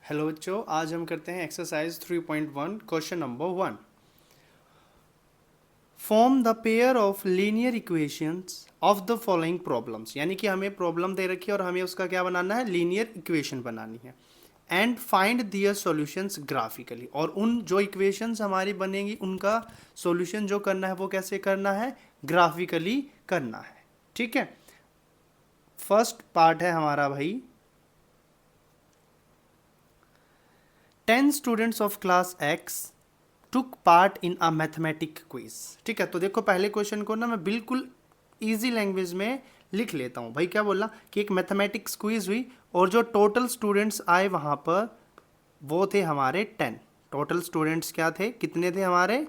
Hello बच्चों, आज हम करते हैं exercise 3.1 question number 1। Form the pair of linear equations of the following problems. यानी कि हमें प्रॉब्लम दे रखी है और हमें उसका क्या बनाना है, लीनियर इक्वेशन बनानी है। And find their solutions graphically, और उन जो इक्वेशंस हमारी बनेंगी उनका सॉल्यूशन जो करना है वो कैसे करना है, ग्राफिकली करना है। ठीक है, फर्स्ट पार्ट है हमारा भाई, 10 students of class x took part in a mathematic quiz. ठीक है, तो देखो पहले क्वेश्चन को ना मैं बिल्कुल इजी लैंग्वेज में लिख लेता हूँ। भाई क्या बोला कि एक मैथमेटिक्स क्विज हुई और जो टोटल स्टूडेंट्स आए वहाँ पर वो थे हमारे 10। टोटल स्टूडेंट्स क्या थे, कितने थे हमारे,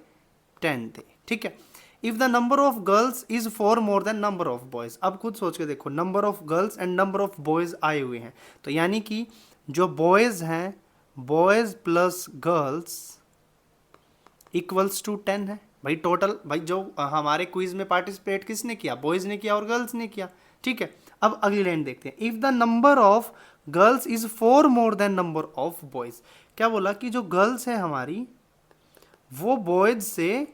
10 थे। ठीक है, if the number of girls is 4 more than number of boys. अब खुद सोच के देखो, number of girls and number of boys आए हुए हैं, तो यानी कि जो बॉयज हैं, boys plus girls equals to 10 है। भाई टोटल, भाई जो हमारे क्विज में पार्टिसिपेट किसने किया, बॉयज ने किया और गर्ल्स ने किया। ठीक है, अब अगली लाइन देखते हैं, if the number of girls is 4 more than number of boys. क्या बोला कि जो गर्ल्स है हमारी वो बॉयज से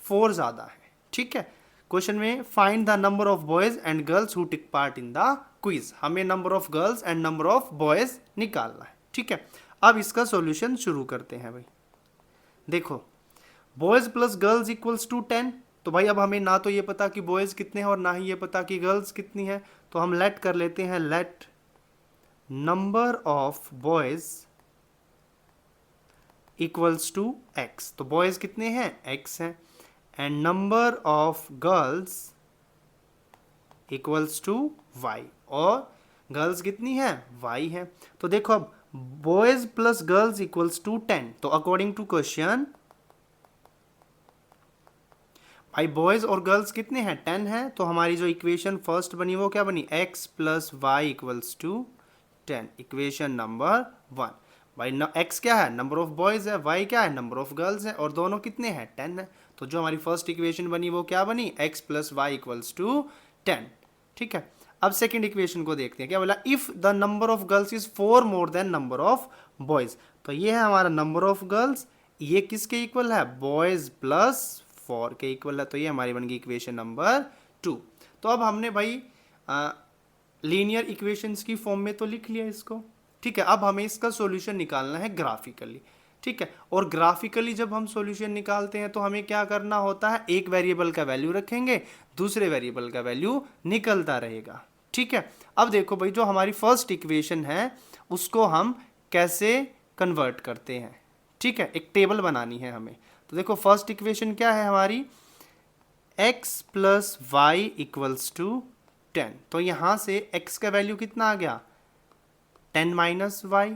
4 ज्यादा है। ठीक है, क्वेश्चन में find the number of boys and girls who take part in the quiz, हमें number of girls and number of boys निकालना है। ठीक है, अब इसका सॉल्यूशन शुरू करते हैं। भाई देखो, boys plus girls equals to 10, तो भाई अब हमें ना तो ये पता कि बॉयज कितने हैं और ना ही ये पता कि गर्ल्स कितनी है, तो हम लेट कर लेते हैं, let number of boys equals to x. तो बॉयज कितने हैं, एक्स हैं, and number of girls equals to y, और गर्ल्स कितनी है, वाई है। तो देखो अब boys plus girls equals to 10, तो अकॉर्डिंग टू क्वेश्चन भाई बॉयज और गर्ल्स कितने हैं, 10 है, तो हमारी जो इक्वेशन फर्स्ट बनी वो क्या बनी, x plus y equals to 10, equation number 1। भाई x क्या है, नंबर ऑफ बॉयज है, y क्या है, नंबर ऑफ गर्ल्स है, और दोनों कितने हैं, 10 है। तो जो हमारी फर्स्ट इक्वेशन बनी वो क्या बनी, x plus y equals to 10। ठीक है, अब सेकेंड इक्वेशन को देखते हैं, क्या बोला, if the number of girls is 4 more than number of boys. तो ये है हमारा नंबर ऑफ गर्ल्स, ये किसके इक्वल है, बॉयज प्लस 4 के इक्वल है, तो ये हमारी बन गई इक्वेशन नंबर 2। तो अब हमने भाई लीनियर इक्वेशंस की फॉर्म में तो लिख लिया इसको। ठीक है, अब हमें इसका सॉल्यूशन निकालना है ग्राफिकली। ठीक है, और ग्राफिकली जब हम सॉल्यूशन निकालते हैं तो हमें क्या करना होता है, एक वेरिएबल का वैल्यू रखेंगे, दूसरे वेरिएबल का वैल्यू निकलता रहेगा। ठीक है, अब देखो भाई, जो हमारी फर्स्ट इक्वेशन है उसको हम कैसे कन्वर्ट करते हैं। ठीक है, एक टेबल बनानी है हमें। तो देखो फर्स्ट इक्वेशन क्या है हमारी, x plus y equals to 10, तो यहां से x का वैल्यू कितना आ गया, 10 माइनस वाई।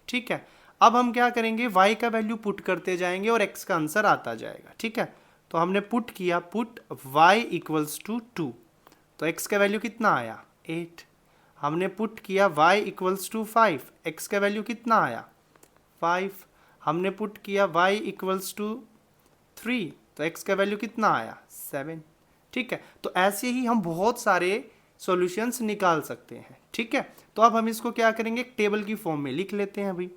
ठीक है, अब हम क्या करेंगे, y का वैल्यू पुट करते जाएंगे और x का आंसर आता जाएगा। ठीक है, तो हमने पुट किया, पुट y इक्वल्स टू 2, तो x का वैल्यू कितना आया, 8। हमने पुट किया y इक्वल्स टू 5, x का वैल्यू कितना आया, 5। हमने पुट किया y इक्वल्स टू 3, तो x का वैल्यू कितना आया, 7। ठीक है, तो ऐसे ही हम बहुत सारे सॉल्यूशंस निकाल सकते हैं। ठीक है, तो अब हम इसको क्या करेंगे, एक टेबल की फॉर्म में लिख लेते हैं। भाई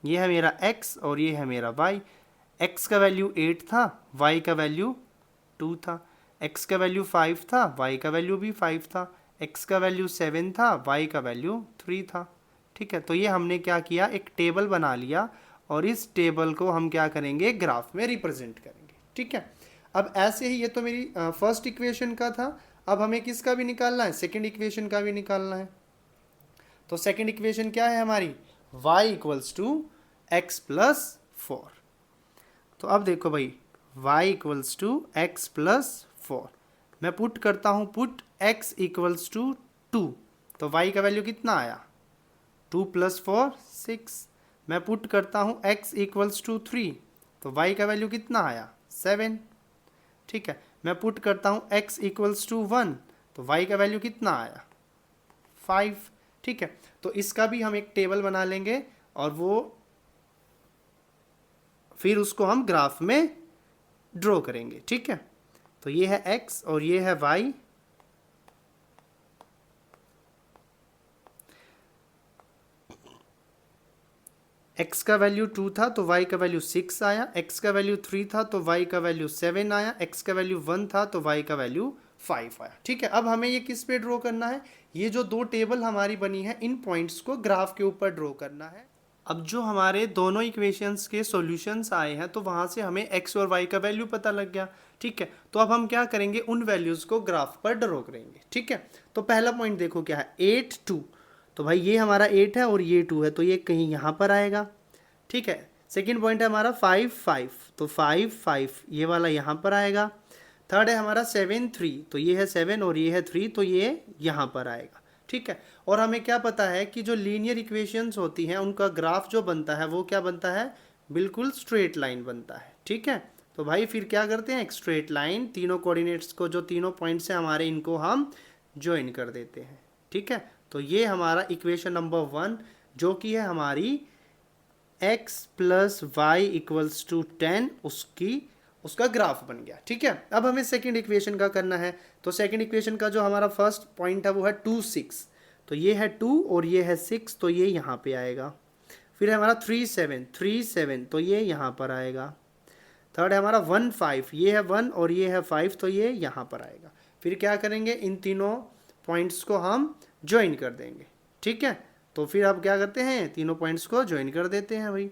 ये है मेरा x और ये है मेरा y। x का वैल्यू 8 था, y का वैल्यू 2 था, x का वैल्यू 5 था, y का वैल्यू भी 5 था, x का वैल्यू 7 था, y का वैल्यू 3 था। ठीक है, तो ये हमने क्या किया, एक टेबल बना लिया और इस टेबल को हम क्या करेंगे, ग्राफ में रिप्रेजेंट करेंगे। ठीक है, अब ऐसे ही, ये तो मेरी फर्स्ट इक्वेशन का था, अब हमें किसका भी निकालना है, सेकंड इक्वेशन का भी निकालना है। तो सेकंड इक्वेशन क्या है हमारी, y equals to x plus 4। तो अब देखो भाई, y equals to x plus 4, मैं पुट करता हूँ, पुट x इक्वल्स टू 2, तो y का वैल्यू कितना आया, 2 प्लस 4 6। मैं पुट करता हूँ x इक्वल्स टू 3, तो y का वैल्यू कितना आया, 7। ठीक है, मैं पुट करता हूँ x इक्वल्स टू 1, तो y का वैल्यू कितना आया, 5। ठीक है, तो इसका भी हम एक टेबल बना लेंगे और वो फिर उसको हम ग्राफ में ड्रॉ करेंगे। ठीक है, तो ये है x और ये है y। x का वैल्यू 2 था तो y का वैल्यू 6 आया, x का वैल्यू 3 था तो y का वैल्यू 7 आया, x का वैल्यू 1 था तो y का वैल्यू 5 आया। ठीक है, अब हमें ये किस पे ड्रॉ करना है, ये जो दो टेबल हमारी बनी है इन पॉइंट्स को ग्राफ के ऊपर ड्रॉ करना है। अब जो हमारे दोनों इक्वेशंस के सॉल्यूशंस आए हैं तो वहाँ से हमें x और y का वैल्यू पता लग गया। ठीक है, तो अब हम क्या करेंगे, उन वैल्यूज़ को ग्राफ पर ड्रॉ करेंगे। ठीक है, तो पहला पॉइंट देखो क्या है, 8 2, तो भाई ये हमारा 8 है और ये 2 है तो ये कहीं यहाँ पर आएगा। ठीक है, सेकेंड पॉइंट है हमारा 5 5, तो 5 5 ये वाला यहाँ पर आएगा। थर्ड है हमारा 7 3, तो ये है 7 और ये है 3 तो ये यहाँ पर आएगा। ठीक है, और हमें क्या पता है कि जो लीनियर इक्वेशंस होती हैं उनका ग्राफ जो बनता है वो क्या बनता है, बिल्कुल स्ट्रेट लाइन बनता है। ठीक है, तो भाई फिर क्या करते हैं, एक स्ट्रेट लाइन, तीनों कोऑर्डिनेट्स को जो तीनों पॉइंट्स हैं हमारे इनको हम ज्वाइन कर देते हैं। ठीक है, तो ये हमारा इक्वेशन नंबर 1 जो कि है हमारी x plus y equals to 10 उसका ग्राफ बन गया। ठीक है, अब हमें सेकंड इक्वेशन का करना है, तो सेकंड इक्वेशन का जो हमारा फर्स्ट पॉइंट है वो है 2 6, तो ये है 2 और ये है 6 तो ये यहाँ पे आएगा। फिर है हमारा 3 7 3 7 तो ये यहाँ पर आएगा। थर्ड है हमारा 1 5, ये है 1 और ये है 5 तो ये यहाँ पर आएगा। फिर क्या करेंगे, इन तीनों पॉइंट्स को हम ज्वाइन कर देंगे। ठीक है, तो फिर आप क्या करते हैं, तीनों पॉइंट्स को ज्वाइन कर देते हैं भाई।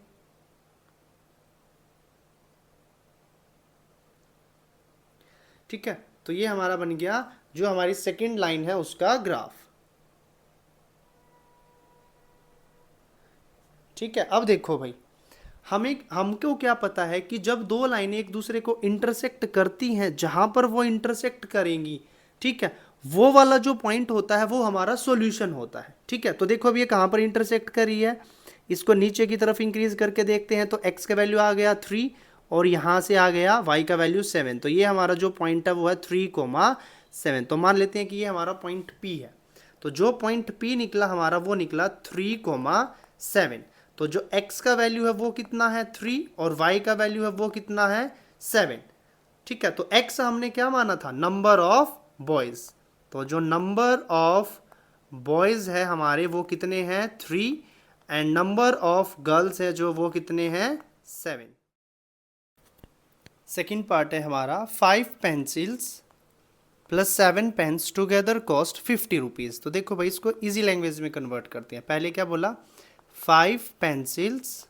ठीक है, तो ये हमारा बन गया जो हमारी सेकंड लाइन है उसका ग्राफ। ठीक है, अब देखो भाई, हमको क्या पता है कि जब दो लाइनें एक दूसरे को इंटरसेक्ट करती हैं, जहां पर वो इंटरसेक्ट करेंगी, ठीक है, वो वाला जो पॉइंट होता है वो हमारा सॉल्यूशन होता है। ठीक है, तो देखो अभी ये कहां पर इंटरसेक्ट कर रही है, इसको नीचे की तरफ इंक्रीज करके देखते हैं तो x का वैल्यू आ गया 3 और यहां से आ गया y का वैल्यू 7, तो ये हमारा जो पॉइंट है वो है 3,7। तो मान लेते हैं कि ये हमारा पॉइंट P है, तो जो पॉइंट P निकला हमारा वो निकला 3,7। तो जो x का वैल्यू है वो कितना है 3 और y का वैल्यू है वो कितना है 7। ठीक है, तो x हमने क्या माना था, नंबर ऑफ बॉयज, तो जो नंबर ऑफ बॉयज है हमारे वो कितने हैं 3 एंड नंबर ऑफ गर्ल्स है जो वो कितने हैं 7। सेकेंड पार्ट है हमारा 5 pencils plus 7 pens together cost 50 rupees. तो देखो भाई इसको इजी लैंग्वेज में कन्वर्ट करते हैं। पहले क्या बोला, 5 पेंसिल्स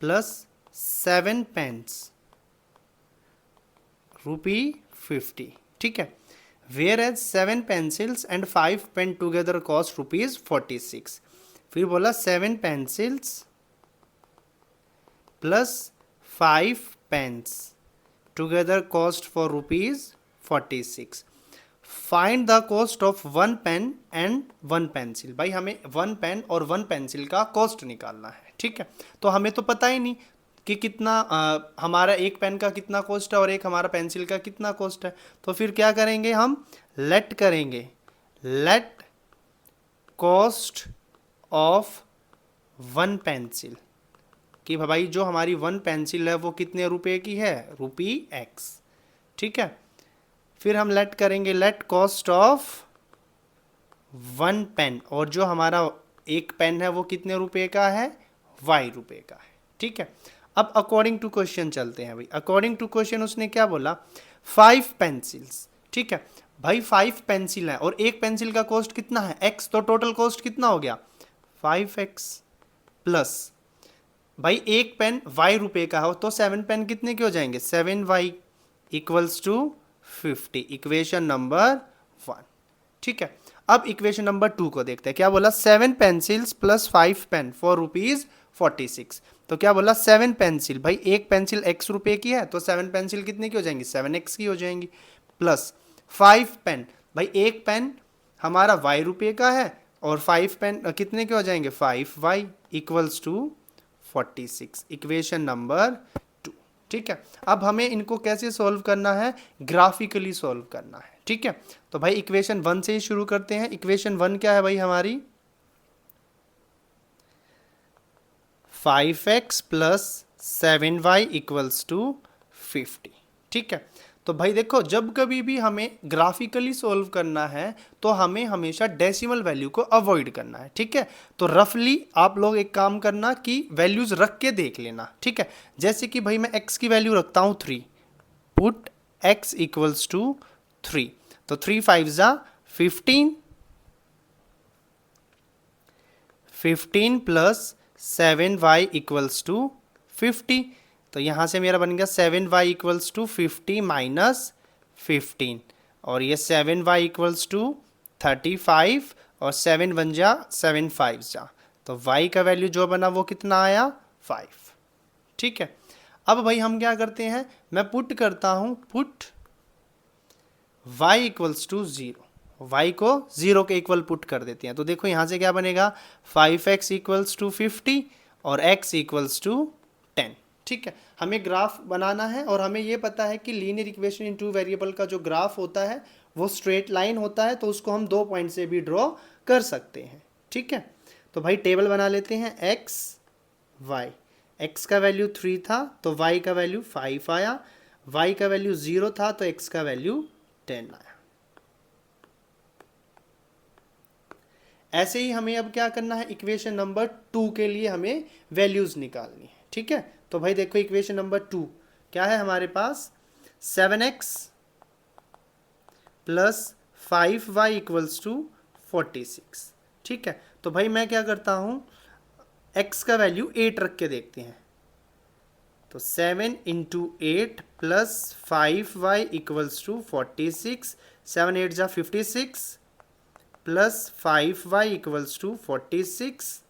प्लस 7 पेन्स ₹50। ठीक है, whereas 7 pencils and 5 pen together cost ₹46। फिर बोला 7 pencils plus 5 pens together cost for ₹46। Find the cost of 1 pen and 1 pencil. भाई हमें 1 पेन और 1 पेंसिल का कॉस्ट निकालना है। ठीक है, तो हमें तो पता ही नहीं कि कितना हमारा एक पेन का कितना कॉस्ट है और एक हमारा पेंसिल का कितना कॉस्ट है। तो फिर क्या करेंगे, हम लेट करेंगे, लेट कॉस्ट ऑफ 1 पेंसिल, कि भाई जो हमारी 1 पेंसिल है वो कितने रुपए की है, ₹X। ठीक है, फिर हम लेट करेंगे लेट कॉस्ट ऑफ 1 पेन, और जो हमारा एक पेन है वो कितने रुपए का है, Y रुपए का है। ठीक है, अब अकॉर्डिंग टू क्वेश्चन चलते हैं भाई। अकॉर्डिंग टू क्वेश्चन उसने क्या बोला, 5 पेंसिल्स। ठीक है भाई, 5 पेंसिल है और एक पेंसिल का कॉस्ट कितना है X, तो टोटल कॉस्ट कितना हो गया 5X प्लस भाई एक पेन Y रुपए का हो तो 7 पेन कितने के हो जाएंगे, 7Y equals to 50। Equation number 1। ठीक है, अब इक्वेशन नंबर 2 को देखते हैं। क्या बोला, 7 पेंसिल्स प्लस 5 पेन फॉर ₹46। तो क्या बोला, 7 पेंसिल, भाई एक पेंसिल X रुपए की है तो 7 पेंसिल कितने की हो जाएंगी, 7X की हो जाएंगी, प्लस 5 पेन, भाई एक पेन हमारा Y रुपए का है और 5 पेन कितने के हो जाएंगे, 5Y equals to 46। Equation number 2। ठीक है, अब हमें इनको कैसे सॉल्व करना है, ग्राफिकली सॉल्व करना है। ठीक है, तो भाई इक्वेशन 1 से ही शुरू करते हैं। इक्वेशन 1 क्या है भाई हमारी, 5x plus 7y equals to 50। ठीक है, तो भाई देखो, जब कभी भी हमें ग्राफिकली सॉल्व करना है तो हमें हमेशा डेसिमल वैल्यू को अवॉइड करना है, ठीक है। तो रफली आप लोग एक काम करना कि वैल्यूज रख के देख लेना, ठीक है। जैसे कि भाई मैं x की वैल्यू रखता हूँ 3, पुट x इक्वल्स टू 3, तो 3 5 जा 15, 15 प्लस 7y इक्वल्स टू 50, तो यहाँ से मेरा बन गया 7y इक्वल्स टू 50 माइनस 15, और ये 7y इक्वल्स टू 35, और 7 बन जा 7 5 जा, तो y का वैल्यू जो बना वो कितना आया 5, ठीक है। अब भाई हम क्या करते हैं, मैं पुट करता हूँ, put y equals to 0, y को 0 के इक्वल पुट कर देते हैं। तो देखो यहाँ से क्या बनेगा, 5x इक्वल्स टू 50 और x इक्वल्स टू 10, ठीक है। हमें ग्राफ बनाना है और हमें ये पता है कि linear equation in two variable का जो ग्राफ होता है वो स्ट्रेट लाइन होता है, तो उसको हम 2 पॉइंट से भी ड्रॉ कर सकते हैं, ठीक है। तो भाई टेबल बना लेते हैं, x y, x का वैल्यू 3 था तो y का वैल्यू 5 आया, y का वैल्यू 0 था तो x का वैल्यू 10 आया। ऐसे ही हमें अब क्या करना है, इक्वेशन नंबर 2 के लिए हमें वैल्यूज निकालनी है, ठीक है। तो भाई देखो इक्वेशन नंबर 2 क्या है हमारे पास, 7x plus 5y equals to 46, ठीक है। तो भाई मैं क्या करता हूँ, x का वैल्यू 8 रख के देखते हैं, तो 7 into 8 plus 5y equals to 46, 7 8 जा 56 प्लस 5y इक्वल्स टू 46,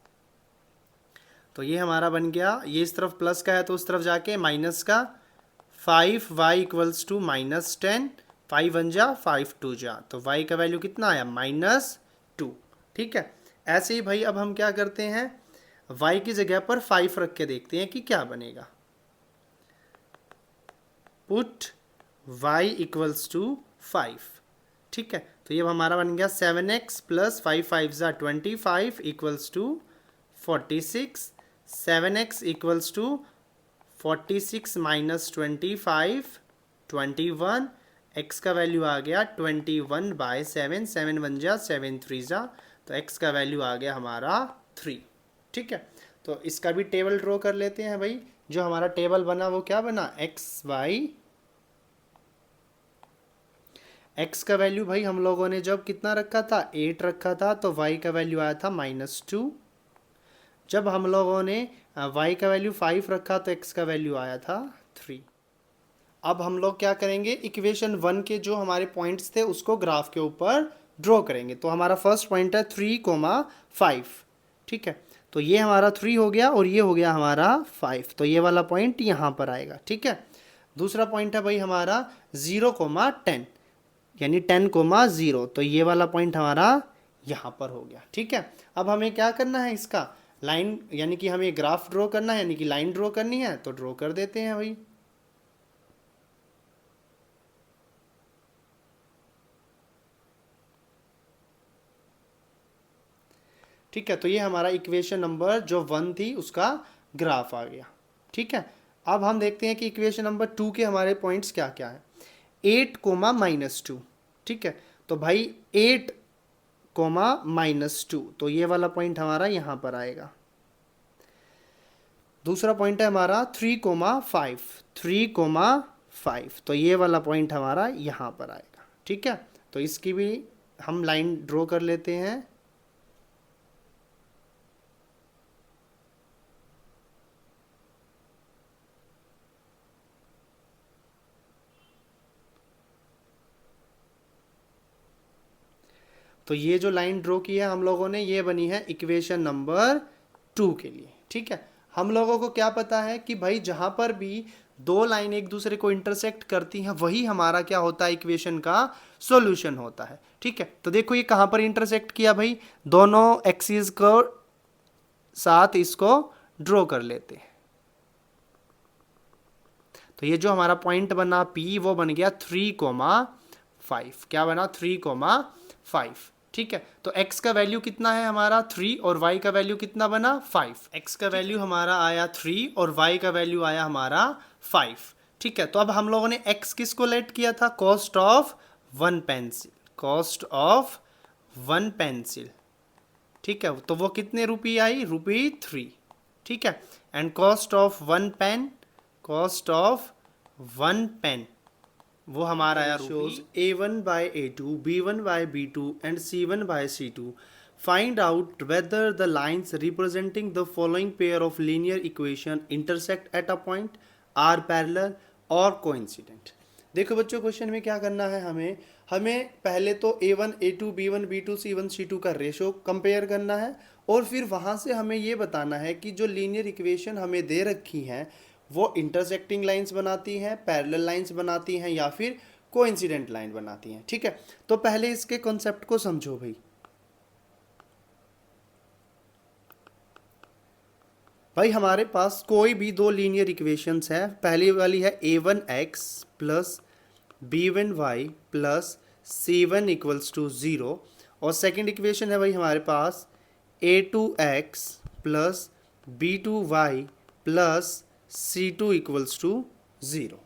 तो ये हमारा बन गया, ये इस तरफ प्लस का है तो उस तरफ जाके माइनस का, 5y इक्वल्स टू माइनस 10, 5 1 जा 5 2 जा, तो y का वैल्यू कितना आया -2, ठीक है। ऐसे ही भाई अब हम क्या करते हैं, y की जगह पर 5 रख के देखते हैं कि क्या बनेगा, पुट y इक्वल्स टू 5, ठीक है। तो ये हमारा बन गया 7x प्लस 5 5 जा 25 equals to 46, 7x equals to 46 माइनस 25 21, x का वैल्यू आ गया 21/7, 7 1 जा 7 3 जा, तो x का वैल्यू आ गया हमारा 3, ठीक है। तो इसका भी टेबल ड्रॉ कर लेते हैं भाई, जो हमारा टेबल बना वो क्या बना, x का वैल्यू भाई हम लोगों ने जब कितना रखा था 8 रखा था, तो y का वैल्यू आया था -2, जब हम लोगों ने y का वैल्यू 5 रखा तो x का वैल्यू आया था 3। अब हम लोग क्या करेंगे, इक्वेशन 1 के जो हमारे पॉइंट्स थे उसको ग्राफ के ऊपर ड्रॉ करेंगे। तो हमारा फर्स्ट पॉइंट है 3,5, ठीक है। तो ये हमारा 3 हो गया और ये हो गया हमारा 5, तो ये वाला पॉइंट यहाँ पर आएगा, ठीक है। दूसरा पॉइंट है भाई हमारा 0,10, यानी 10,0, तो ये वाला पॉइंट हमारा यहाँ पर हो गया, ठीक है। अब हमें क्या करना है, इसका लाइन, यानी कि हमें ग्राफ ड्रॉ करना है, यानी कि लाइन ड्रॉ करनी है, तो ड्रॉ कर देते हैं भाई। ठीक है, तो ये हमारा इक्वेशन नंबर जो 1 थी उसका ग्राफ आ गया, ठीक है। अब हम देखते हैं कि इक्वेशन नंबर 2 के हमारे पॉइंट्स क्या क्या है, 8, -2, ठीक है। तो भाई 8, -2, तो ये वाला पॉइंट हमारा यहाँ पर आएगा। दूसरा पॉइंट है हमारा 3,5, 3,5, तो ये वाला पॉइंट हमारा यहाँ पर आएगा, ठीक है। तो इसकी भी हम लाइन ड्रॉ कर लेते हैं। तो ये जो लाइन ड्रॉ की है हम लोगों ने, ये बनी है इक्वेशन नंबर 2 के लिए, ठीक है। हम लोगों को क्या पता है कि भाई जहाँ पर भी दो लाइन एक दूसरे को इंटरसेक्ट करती हैं वही हमारा क्या होता है, इक्वेशन का सॉल्यूशन होता है, ठीक है। तो देखो ये कहाँ पर इंटरसेक्ट किया भाई, दोनों एक्सिस को साथ इसको ड्रॉ कर लेते हैं। तो ये जो हमारा पॉइंट बना P वो बन गया 3,5, क्या बना 3,5, ठीक है। तो x का वैल्यू कितना है हमारा 3 और y का वैल्यू कितना बना 5, x का वैल्यू हमारा आया 3 और y का वैल्यू आया हमारा 5, ठीक है, तो अब हम लोगों ने x किसको लेट किया था, cost of one pencil, cost of one pencil. ठीक है, तो वो कितने रुपये आई, ₹3। ठीक है, and cost of one pen, cost of one pen वो हमारा आया shows A1/A2, B1/B2 and C1/C2। Find out whether the lines representing the following pair of linear equation intersect at a point, are parallel और coincident. देखो बच्चों, question में क्या करना है, हमें पहले तो A1, A2, B1, B2, C1, C2 का रेशो कंपेयर करना है, और फिर वहाँ से हमें ये बताना है कि जो लीनियर इक्वेशन हमें दे रखी हैं वो इंटरसेक्टिंग लाइंस बनाती हैं, पैरेलल लाइंस बनाती हैं, या फिर कोइंसिडेंट लाइन बनाती हैं। ठीक है, तो पहले इसके कॉन्सेप्ट को समझो भाई हमारे पास कोई भी दो लीनियर इक्वेशंस है। पहली वाली है A1x plus B1y plus C1 equals to 0, और सेकेंड इक्वेशन है भाई हमारे पास A2x plus B2y plus C2 equals to 0।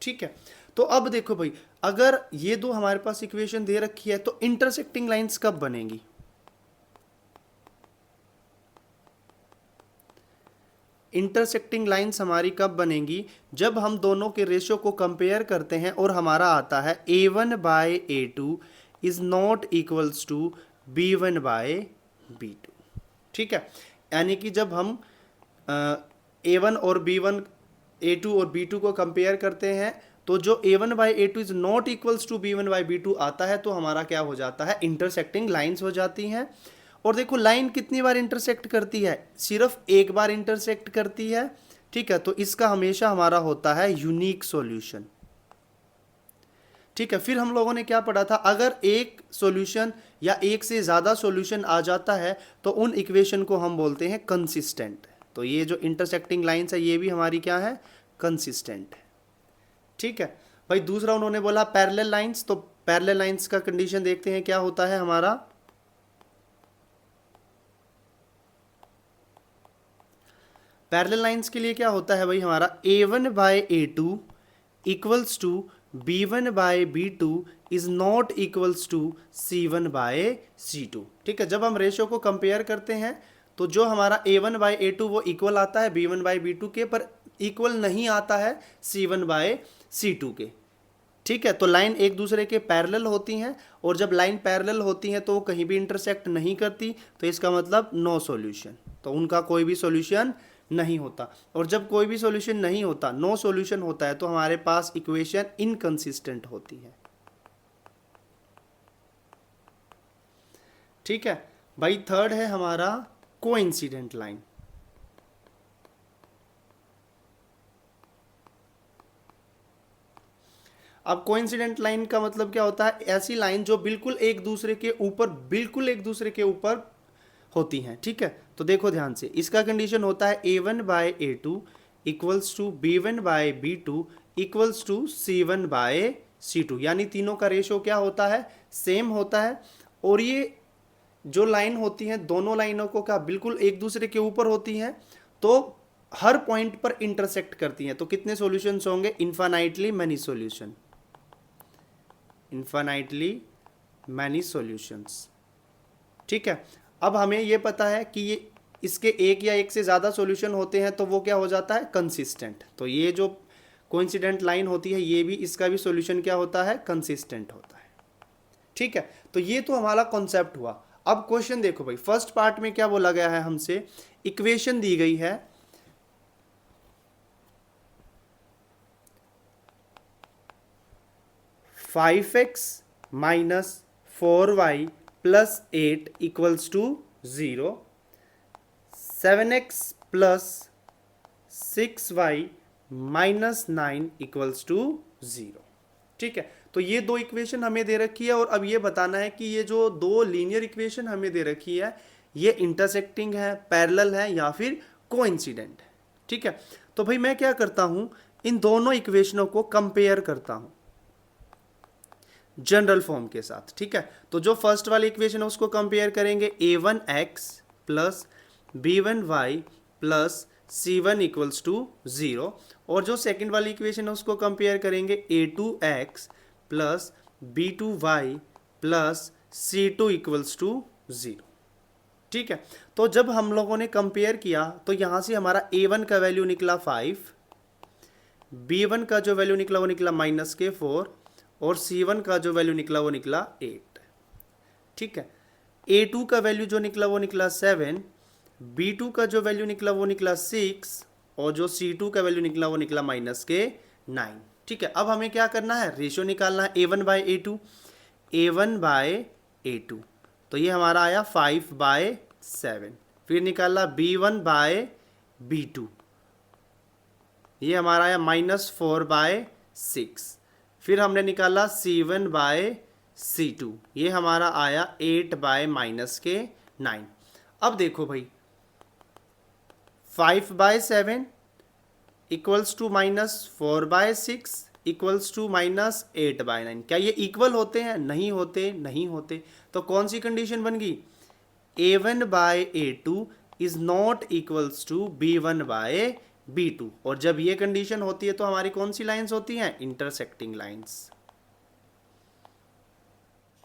ठीक है, तो अब देखो भाई, अगर ये दो हमारे पास इक्वेशन दे रखी है तो इंटरसेक्टिंग लाइंस कब बनेंगी, इंटरसेक्टिंग लाइंस हमारी कब बनेंगी, जब हम दोनों के रेशियो को कंपेयर करते हैं और हमारा आता है A1/A2 is not equals to B1/B2। ठीक है, यानी कि जब हम A1 और B1, A2 और B2 को कंपेयर करते हैं तो जो A1/A2 is not equals to B1/B2 आता है तो हमारा क्या हो जाता है, इंटरसेक्टिंग लाइंस हो जाती हैं। और देखो लाइन कितनी बार इंटरसेक्ट करती है, सिर्फ एक बार इंटरसेक्ट करती है। ठीक है, तो इसका हमेशा हमारा होता है यूनिक सॉल्यूशन। ठीक है, फिर हम लोगों ने क्या पढ़ा था, अगर एक सॉल्यूशन या एक से ज़्यादा सॉल्यूशन आ जाता है तो उन इक्वेशन को हम बोलते हैं कंसिस्टेंट। तो ये जो इंटरसेक्टिंग लाइंस है ये भी हमारी क्या है, कंसिस्टेंट है। ठीक है भाई, दूसरा उन्होंने बोला पैरेलल लाइंस, तो पैरेलल लाइंस का कंडीशन देखते हैं क्या होता है हमारा। पैरेलल लाइंस के लिए क्या होता है भाई हमारा, A1/A2 equals to B1/B2 is not equals to C1/C2। ठीक है, जब हम रेशियो को कंपेयर करते हैं तो जो हमारा A1/A2 वो इक्वल आता है B1/B2 के, पर इक्वल नहीं आता है C1/C2 के। ठीक है, तो लाइन एक दूसरे के पैरेलल होती हैं, और जब लाइन पैरेलल होती हैं तो वो कहीं भी इंटरसेक्ट नहीं करती, तो इसका मतलब नो सॉल्यूशन, तो उनका कोई भी सॉल्यूशन नहीं होता। और जब कोई भी सॉल्यूशन नहीं होता, नो सॉल्यूशन होता है, तो हमारे पास इक्वेशन इनकंसिस्टेंट होती है। ठीक है भाई, थर्ड है हमारा कोइंसिडेंट लाइन। अब कोइंसिडेंट लाइन का मतलब क्या होता है, ऐसी लाइन जो बिल्कुल एक दूसरे के ऊपर होती हैं। ठीक है, तो देखो ध्यान से, इसका कंडीशन होता है A1/A2 equals to B1/B2 equals to C1/C2, यानी तीनों का रेशो क्या होता है, सेम होता है। और ये जो लाइन होती हैं, दोनों लाइनों को क्या बिल्कुल एक दूसरे के ऊपर होती हैं, तो हर पॉइंट पर इंटरसेक्ट करती हैं। तो कितने सॉल्यूशंस होंगे, infinitely many solution, infinitely many solutions. ठीक है, अब हमें ये पता है कि ये इसके एक या एक से ज़्यादा सॉल्यूशन होते हैं तो वो क्या हो जाता है, कंसिस्टेंट। तो ये जो कोइंसिडेंट लाइन होती है ये भी, इसका भी सॉल्यूशन क्या होता है, कंसिस्टेंट होता है। ठीक है, तो ये तो हमारा कॉन्सेप्ट हुआ। अब क्वेश्चन देखो भाई, फर्स्ट पार्ट में क्या बोला गया है हमसे, इक्वेशन दी गई है 5x minus 4y plus 8 equals to 0, 7x plus 6y minus 9 equals to 0। ठीक है, तो ये दो इक्वेशन हमें दे रखी है, और अब ये बताना है कि ये जो दो लीनियर इक्वेशन हमें दे रखी है ये इंटरसेक्टिंग है, पैरेलल है, या फिर कोइंसिडेंट है। ठीक है, तो भाई मैं क्या करता हूं, इन दोनों इक्वेशनों को कंपेयर करता हूं जनरल फॉर्म के साथ। ठीक है, तो जो फर्स्ट वाली इक्वेशन है उसको कंपेयर करेंगे A1x plus B1y plus C1 equals to 0, और जो सेकंड वाली इक्वेशन है उसको कंपेयर करेंगे a2x plus b2y plus c2 equals to 0। ठीक है, तो जब हम लोगों ने कंपेयर किया तो यहाँ से हमारा a1 का वैल्यू निकला 5, b1 का जो वैल्यू निकला वो निकला -4 और c1 का जो वैल्यू निकला वो निकला 8। ठीक है, a2 का वैल्यू जो निकला वो निकला 7, b2 का जो वैल्यू निकला वो निकला 6 और जो c2 का वैल्यू निकला वो निकला -9। ठीक है, अब हमें क्या करना है, रेशियो निकालना है a1/a2, a1/a2, तो ये हमारा आया 5/7। फिर निकाला b1/b2, ये हमारा आया -4/6। फिर हमने निकाला c1/c2, ये हमारा आया 8/-9। अब देखो भाई 5/7 इक्वल्स टू -4/6 इक्वल्स टू -8/9, क्या ये इक्वल होते हैं? नहीं होते, नहीं होते। तो कौन सी कंडीशन बन गई, a1/a2 is not equals to b1/b2, और जब ये कंडीशन होती है तो हमारी कौन सी लाइंस होती हैं, इंटरसेक्टिंग लाइंस।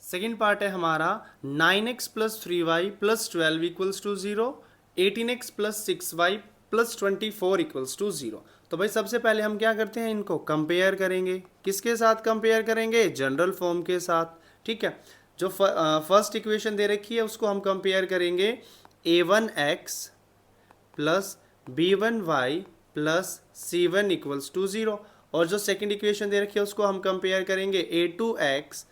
सेकेंड पार्ट है हमारा 9x plus 3y plus 12 equals to 0, 18x plus 6y plus 24 equals to 0। तो भाई सबसे पहले हम क्या करते हैं, इनको कंपेयर करेंगे। किसके साथ कंपेयर करेंगे, जनरल फॉर्म के साथ। ठीक है, जो फर्स्ट इक्वेशन दे रखी है उसको हम कंपेयर करेंगे a1x plus b1y plus c1 equals to 0, और जो सेकंड इक्वेशन दे रखी है उसको हम कंपेयर करेंगे a2x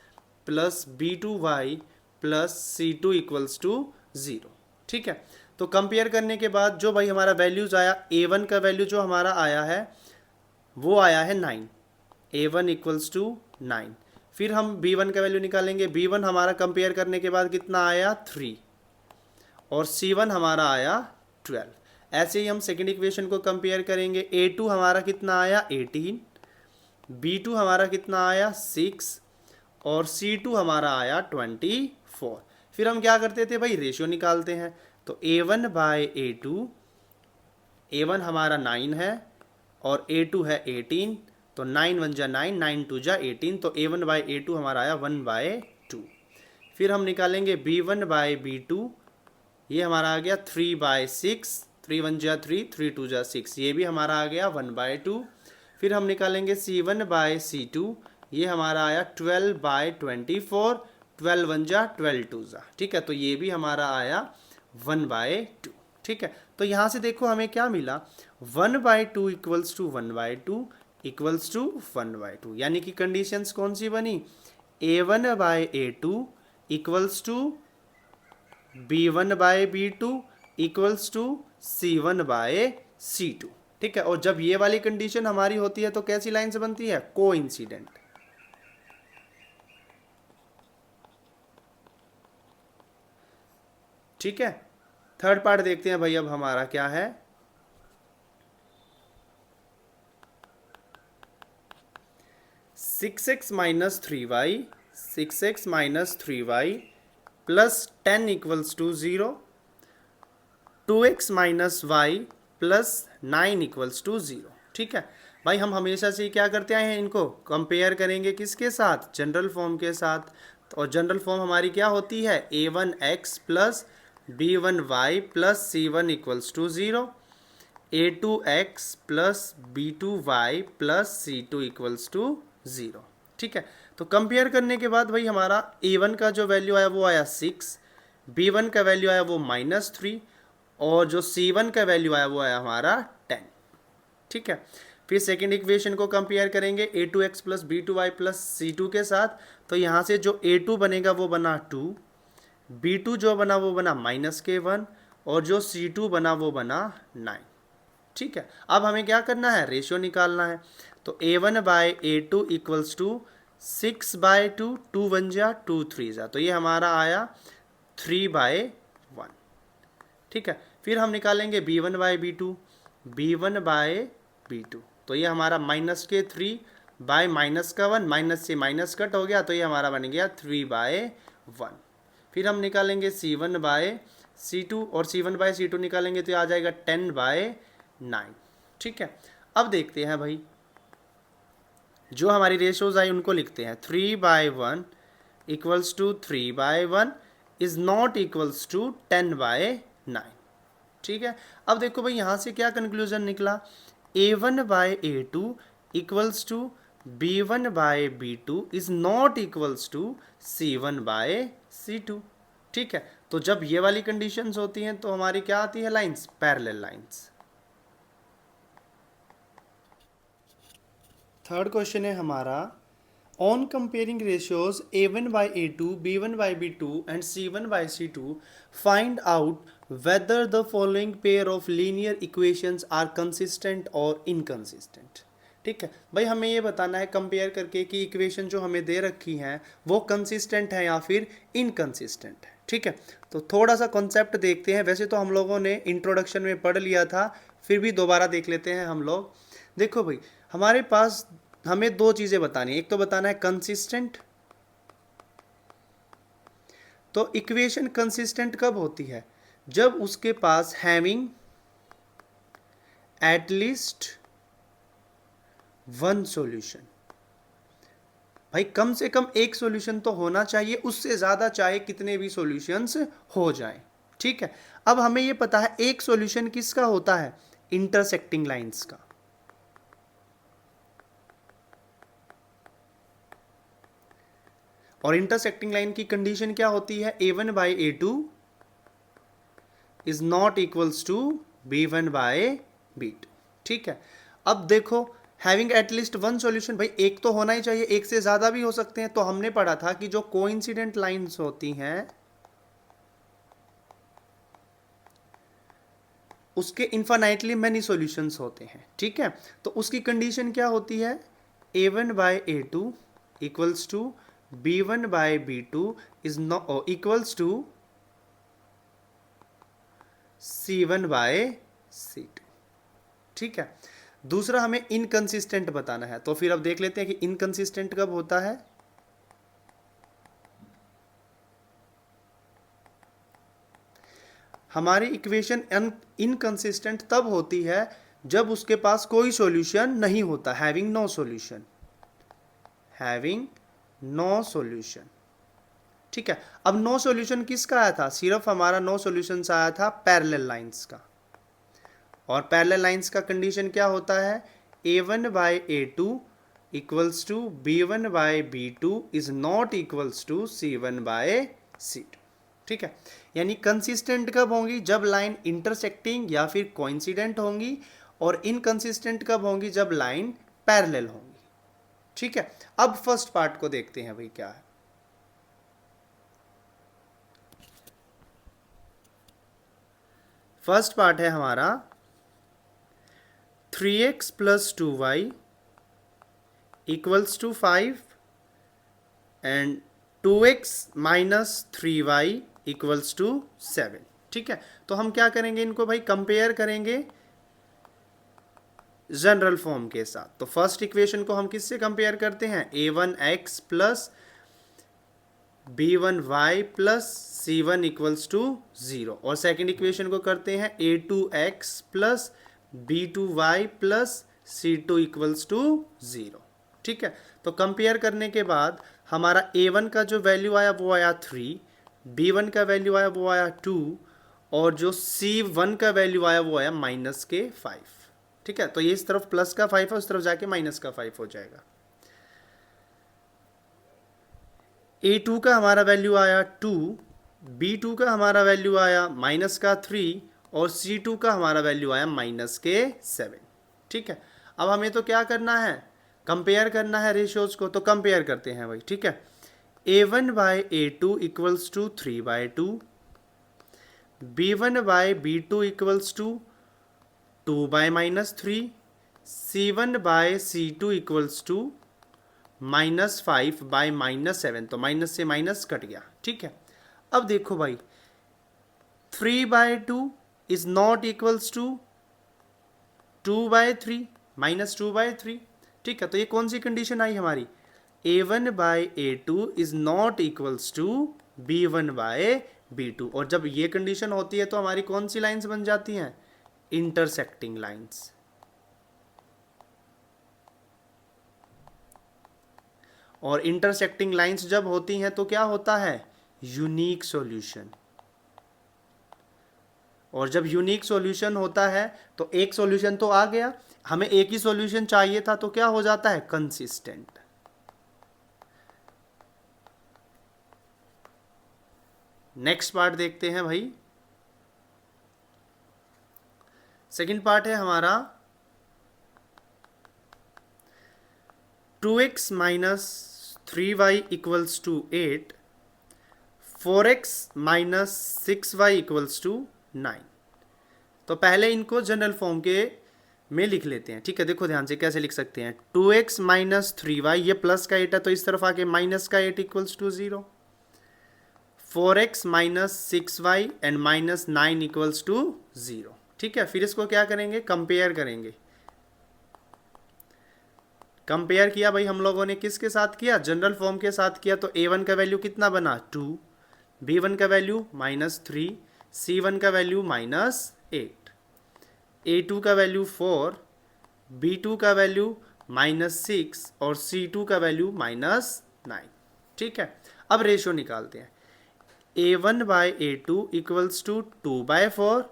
plus b2y plus c2 equals to 0। ठीक है, तो कंपेयर करने के बाद जो भाई हमारा वैल्यूज आया, a1 का वैल्यू जो हमारा आया है वो आया है 9, a1 इक्वल्स टू 9। फिर हम b1 का वैल्यू निकालेंगे, b1 हमारा कंपेयर करने के बाद कितना आया 3 और c1 हमारा आया 12। ऐसे ही हम सेकेंड इक्वेशन को कंपेयर करेंगे, a2 हमारा कितना आया 18, b2 हमारा कितना आया 6 और c2 हमारा आया 24। फिर हम क्या करते थे भाई, रेशियो निकालते हैं। तो a1/a2, a1 हमारा 9 है और a2 है 18, तो 9 1 जा 9, 9 2 जा 18, तो a1/a2 हमारा आया 1/2। फिर हम निकालेंगे b1/b2, ये हमारा आ गया 3/6, 3 1 जा 3, 3 2 जा 6, ये भी हमारा आ गया 1/2। फिर हम निकालेंगे c1/c2, ये हमारा आया 12/24, 12 1 जा 12 2 जा। ठीक है, तो ये भी हमारा आया 1/2। ठीक है, तो यहाँ से देखो हमें क्या मिला, 1/2 इक्वल्स टू 1/2 इक्वल्स टू 1/2, यानी कि कंडीशंस कौन सी बनी, a1/a2 equals to b1/b2 equals to c1/c2। ठीक है, और जब ये वाली कंडीशन हमारी होती है तो कैसी लाइन्स बनती है, कोइंसिडेंट। ठीक है, थर्ड पार्ट देखते हैं भाई अब हमारा क्या है। 6x minus 3y, 6x minus 3y plus 10 equals to 0, 2x minus y plus 9 equals to 0। ठीक है भाई, हम हमेशा से क्या करते आए हैं, इनको कंपेयर करेंगे किसके साथ, जनरल फॉर्म के साथ। और जनरल फॉर्म हमारी क्या होती है, a1x plus b1y plus c1 equals to 0, a2x plus b2y plus c2 equals to 0। ठीक है, तो कंपेयर करने के बाद भाई हमारा a1 का जो वैल्यू आया वो आया 6, b1 का वैल्यू आया वो -3 और जो c1 का वैल्यू आया वो आया हमारा 10। ठीक है, फिर सेकेंड इक्वेशन को कंपेयर करेंगे a2x plus b2y plus c2 के साथ। तो यहाँ से जो a2 बनेगा वो बना 2, b2 जो बना वो बना -k1 और जो c2 बना वो बना 9। ठीक है, अब हमें क्या करना है, रेशियो निकालना है। तो a1/a2 इक्वल्स टू 6/2, 2 1 जा 2 3 जा, तो ये हमारा आया 3/1। ठीक है, फिर हम निकालेंगे b1/b2, b1/b2, तो ये हमारा -k3 बाय -1, माइनस से माइनस कट हो गया, तो ये हमारा बन गया 3/1। फिर हम निकालेंगे c1/c2 और c1/c2 निकालेंगे तो ये आ जाएगा 10/9। ठीक है, अब देखते हैं भाई, जो हमारी रेशोज आई उनको लिखते हैं। 3/1 equals to 3/1 is not equals to 10/9। ठीक है, अब देखो भाई यहाँ से क्या कंक्लूजन निकला, A1/A2 equals to B1/B2 is not equals to C1/C2। ठीक है, तो जब ये वाली कंडीशंस होती हैं तो हमारी क्या आती है lines, parallel lines. Third question है हमारा, on comparing ratios A1/A2 B1/B2 and C1/C2 find out whether the following pair of linear equations are consistent और inconsistent। ठीक है भाई, हमें ये बताना है कंपेयर करके कि इक्वेशन जो हमें दे रखी हैं वो कंसिस्टेंट है या फिर इनकंसिस्टेंट है। ठीक है, तो थोड़ा सा कॉन्सेप्ट देखते हैं। वैसे तो हम लोगों ने इंट्रोडक्शन में पढ़ लिया था, फिर भी दोबारा देख लेते हैं हम लोग। देखो भाई, हमारे पास हमें दो चीज़ें बतानी है, एक तो बताना है कंसिस्टेंट। तो इक्वेशन कंसिस्टेंट कब होती है, जब उसके पास having at least one solution. भाई कम से कम एक सॉल्यूशन तो होना चाहिए, उससे ज़्यादा चाहे कितने भी सॉल्यूशंस हो जाएं। ठीक है, अब हमें यह पता है एक सॉल्यूशन किसका होता है, इंटरसेक्टिंग लाइंस का। और इंटरसेक्टिंग लाइन की कंडीशन क्या होती है, A1/A2 is not equals to B1/B2। ठीक है, अब देखो हैविंग एटलीस्ट वन सॉल्यूशन, भाई एक तो होना ही चाहिए, एक से ज्यादा भी हो सकते हैं। तो हमने पढ़ा था कि जो कोइंसिडेंट लाइंस होती हैं उसके इन्फाइनाइटली मैनी सॉल्यूशंस होते हैं। ठीक है, तो उसकी कंडीशन क्या होती है, A1/A2 equals to B1/B2 is not equals to C1/C2। ठीक है, दूसरा हमें इनकंसिस्टेंट बताना है। तो फिर अब देख लेते हैं कि इनकंसिस्टेंट कब होता है। हमारी इक्वेशन इनकंसिस्टेंट तब होती है जब उसके पास कोई सॉल्यूशन नहीं होता, having no solution, having no solution. ठीक है, अब नो सॉल्यूशन किसका आया था, सिर्फ हमारा नो सॉल्यूशन आया था पैरेलल लाइंस का। और पैरेलल लाइंस का कंडीशन क्या होता है, A1/A2 equals to B1/B2 is not equals to C1/C2। ठीक है, यानी कंसिस्टेंट कब होंगी, जब लाइन इंटरसेक्टिंग या फिर कोइंसिडेंट होंगी, और इनकंसिस्टेंट कब होंगी, जब लाइन पैरेलल होंगी। ठीक है, अब फर्स्ट पार्ट को देखते हैं भाई क्या है। फर्स्ट पार्ट है हमारा 3x + 2y equals to 5 and 2x - 3y equals to 7। ठीक है, तो हम क्या करेंगे, इनको भाई कंपेयर करेंगे जनरल फॉर्म के साथ। तो फर्स्ट इक्वेशन को हम किससे कंपेयर करते हैं, A1x + B1y + C1 equals to 0। और सेकेंड इक्वेशन को करते हैं A2x + B2y + C2 equals to 0। ठीक है, तो कंपेयर करने के बाद हमारा A1 का जो वैल्यू आया वो आया 3, B1 का वैल्यू आया वो आया 2, और जो C1 का वैल्यू आया वो आया -5। ठीक है, तो ये इस तरफ +5 है, उस तरफ जाके -5 हो जाएगा। A2 का हमारा वैल्यू आया 2, B2 का हमारा वैल्यू आया -3, और C2 का हमारा वैल्यू आया -7। ठीक है, अब हमें तो क्या करना है, कंपेयर करना है रेशियोज को। तो कंपेयर करते हैं भाई। ठीक है, A1/A2 equals to 3/2, B1/B2 equals to 2/-3, C1/C2 equals to -5/-7। तो माइनस से माइनस कट गया। ठीक है, अब देखो भाई 3/2 इज नॉट इक्वल्स टू 2/3 -2/3। ठीक है, तो ये कौन सी कंडीशन आई हमारी, A1/A2 is not equals to B1/B2। और जब ये कंडीशन होती है तो हमारी कौन सी लाइंस बन जाती हैं, इंटरसेक्टिंग लाइंस। और इंटरसेक्टिंग लाइंस जब होती हैं तो क्या होता है, यूनिक सॉल्यूशन। और जब यूनिक सॉल्यूशन होता है तो एक सॉल्यूशन तो आ गया, हमें एक ही सॉल्यूशन चाहिए था तो क्या हो जाता है, कंसिस्टेंट। नेक्स्ट पार्ट देखते हैं भाई। सेकंड पार्ट है हमारा 2x minus 3y equals to 8, 4x minus 6y equals to 9। तो पहले इनको जनरल फॉर्म के में लिख लेते हैं, ठीक है। देखो ध्यान से कैसे लिख सकते हैं, 2x माइनस 3y, ये प्लस का 8 है तो इस तरफ आके माइनस का 8 equals to 0, 4x minus 6y and minus 9 equals to 0, ठीक है। फिर इसको क्या करेंगे, कंपेयर करेंगे। कंपेयर किया भाई हम लोगों ने किसके साथ किया, जनरल फॉर्म के साथ किया। तो a1 का वैल्यू कितना बना 2, b1 का वैल्यू माइनस 3, c1 का वैल्यू माइनस 8, a2 का वैल्यू 4, b2 का वैल्यू माइनस 6 और c2 का वैल्यू माइनस 9, ठीक है। अब रेशियो निकालते हैं, a1 by a2 equals to 2 bye 4,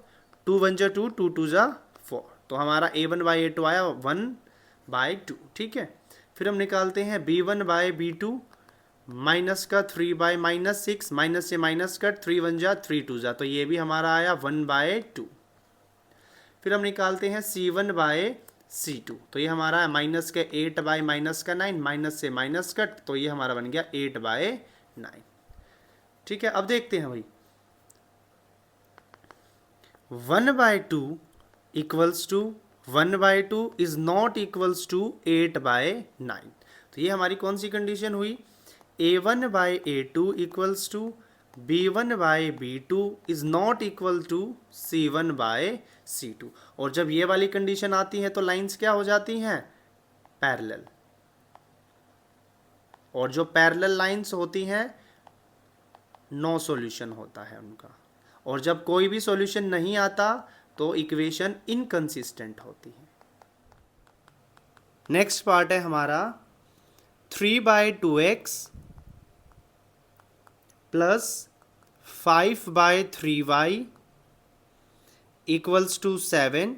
2 1 जा 2, 2 2 जा 4, तो हमारा a1 बाय a2 आया 1 बाय 2, ठीक है। फिर हम निकालते हैं b1 बाय b2, माइनस का 3 बाय माइनस 6, माइनस से माइनस कट, 3 1 जा 3 2 जा, तो ये भी हमारा आया 1 बाय 2। फिर हम निकालते हैं c1 बाय c2, तो ये हमारा है माइनस के 8 बाय माइनस का 9, माइनस से माइनस कट, तो ये हमारा बन गया 8 बाय 9, ठीक है। अब देखते हैं भाई 1 by 2 equals to 1 by 2 is not equals to 8 by 9, तो ये हमारी कौन सी कंडीशन हुई, a1 by a2 equals to b1 by b2 is not equal to c1 by c2। और जब ये वाली कंडीशन आती है तो लाइंस क्या हो जाती हैं, पैरेलल। और जो पैरेलल लाइंस होती हैं नो सॉल्यूशन होता है उनका, और जब कोई भी सॉल्यूशन नहीं आता तो इक्वेशन इनकंसिस्टेंट होती है। नेक्स्ट पार्ट है हमारा 3 by 2x plus 5 by 3y equals to 7,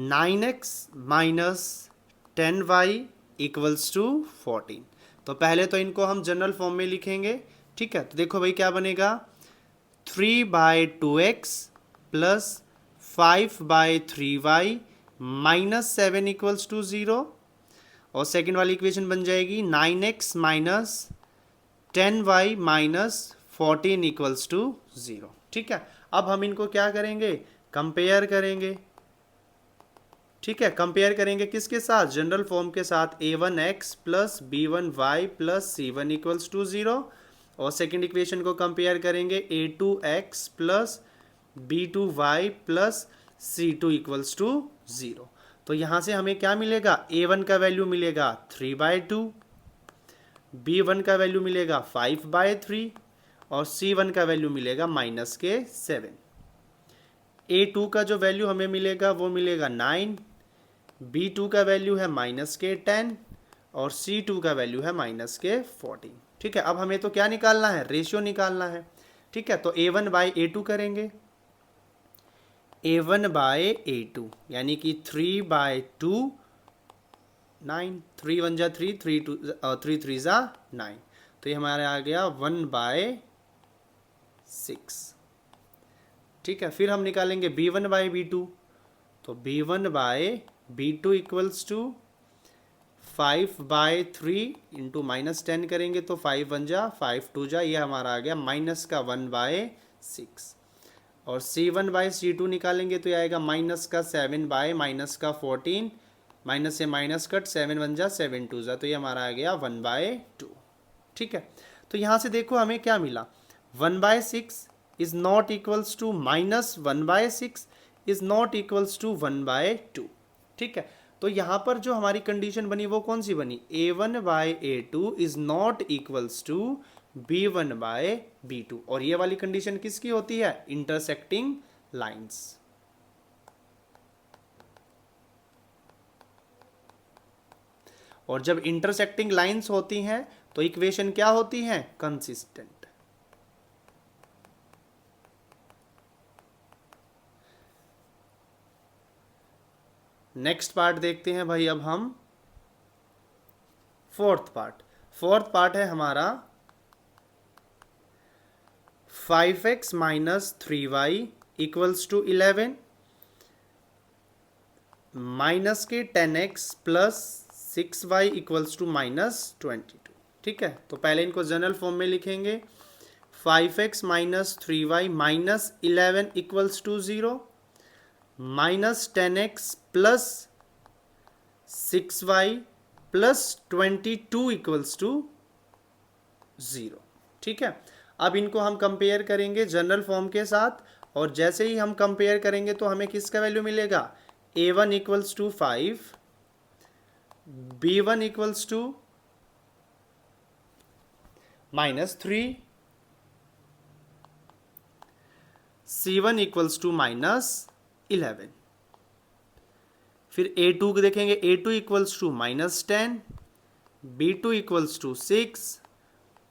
9x minus 10y equals to 14। तो पहले तो इनको हम जनरल फॉर्म में लिखेंगे, ठीक है। तो देखो भाई क्या बनेगा, 3 by 2x plus 5 by 3y minus 7 equals to 0, और सेकेंड वाली इक्वेशन बन जाएगी 9x minus 10y minus 14 equals to 0, ठीक है। अब हम इनको क्या करेंगे, कंपेयर करेंगे, ठीक है। कंपेयर करेंगे किसके साथ, जनरल फॉर्म के साथ, a1x plus b1y plus c1 equals to 0, और सेकेंड इक्वेशन को कंपेयर करेंगे a2x plus b2y plus c2 equals to 0। तो यहाँ से हमें क्या मिलेगा, a1 का वैल्यू मिलेगा 3 बाय 2, b1 का वैल्यू मिलेगा 5 बाय 3 और c1 का वैल्यू मिलेगा माइनस के 7। a2 का जो वैल्यू हमें मिलेगा वो मिलेगा 9, b2 का वैल्यू है माइनस के 10 और c2 का वैल्यू है माइनस के 14, ठीक है। अब हमें तो क्या निकालना है, रेशियो निकालना है, ठीक है। तो a1 बाय a2 करेंगे, a1 बाय a2 यानी कि 3 बाय 2 9, 3 1 जा 3, 3 3 जा 9, तो ये हमारे आ गया 1 बाय 6, ठीक है। फिर हम निकालेंगे b1 बाय b2, तो b1 by b2 equals to 5 by 3 into minus 10 करेंगे तो 5 1 जा 5 2 जा, ये हमारा आ गया माइनस का 1 बाय 6, और c1 बाय c2 निकालेंगे तो ये आएगा माइनस का 7 बाय माइनस का 14, माइनस से माइनस कट, 7 1 जा 7 2 जा, तो ये हमारा आ गया 1 बाय 2, ठीक है। तो यहाँ से देखो हमें क्या मिला, 1 by 6 is not equals to minus 1 by 6 is not equals to 1 by 2, ठीक है। तो यहाँ पर जो हमारी कंडीशन बनी वो कौन सी बनी, a1 by a2 is not equals to b1 by b2, और ये वाली कंडीशन किसकी होती है, इंटरसेक्टिंग लाइंस। और जब इंटरसेक्टिंग लाइंस होती हैं तो इक्वेशन क्या होती हैं? कंसिस्टेंट। नेक्स्ट पार्ट देखते हैं भाई अब हम फोर्थ पार्ट है हमारा 5x minus 3y equals to 11 minus के 10x plus 6y equals to minus 22। ठीक है, तो पहले इनको जनरल फॉर्म में लिखेंगे 5x minus 3y minus 11 equals to 0 minus 10x plus 6y plus 22 equals to 0। ठीक है, अब इनको हम कंपेयर करेंगे जनरल फॉर्म के साथ, और जैसे ही हम कंपेयर करेंगे तो हमें किसका वैल्यू मिलेगा? a1 equals to 5, b1 equals to minus 3, c1 equals to minus 11। फिर a2 को देखेंगे, a2 equals to minus 10, b2 equals to 6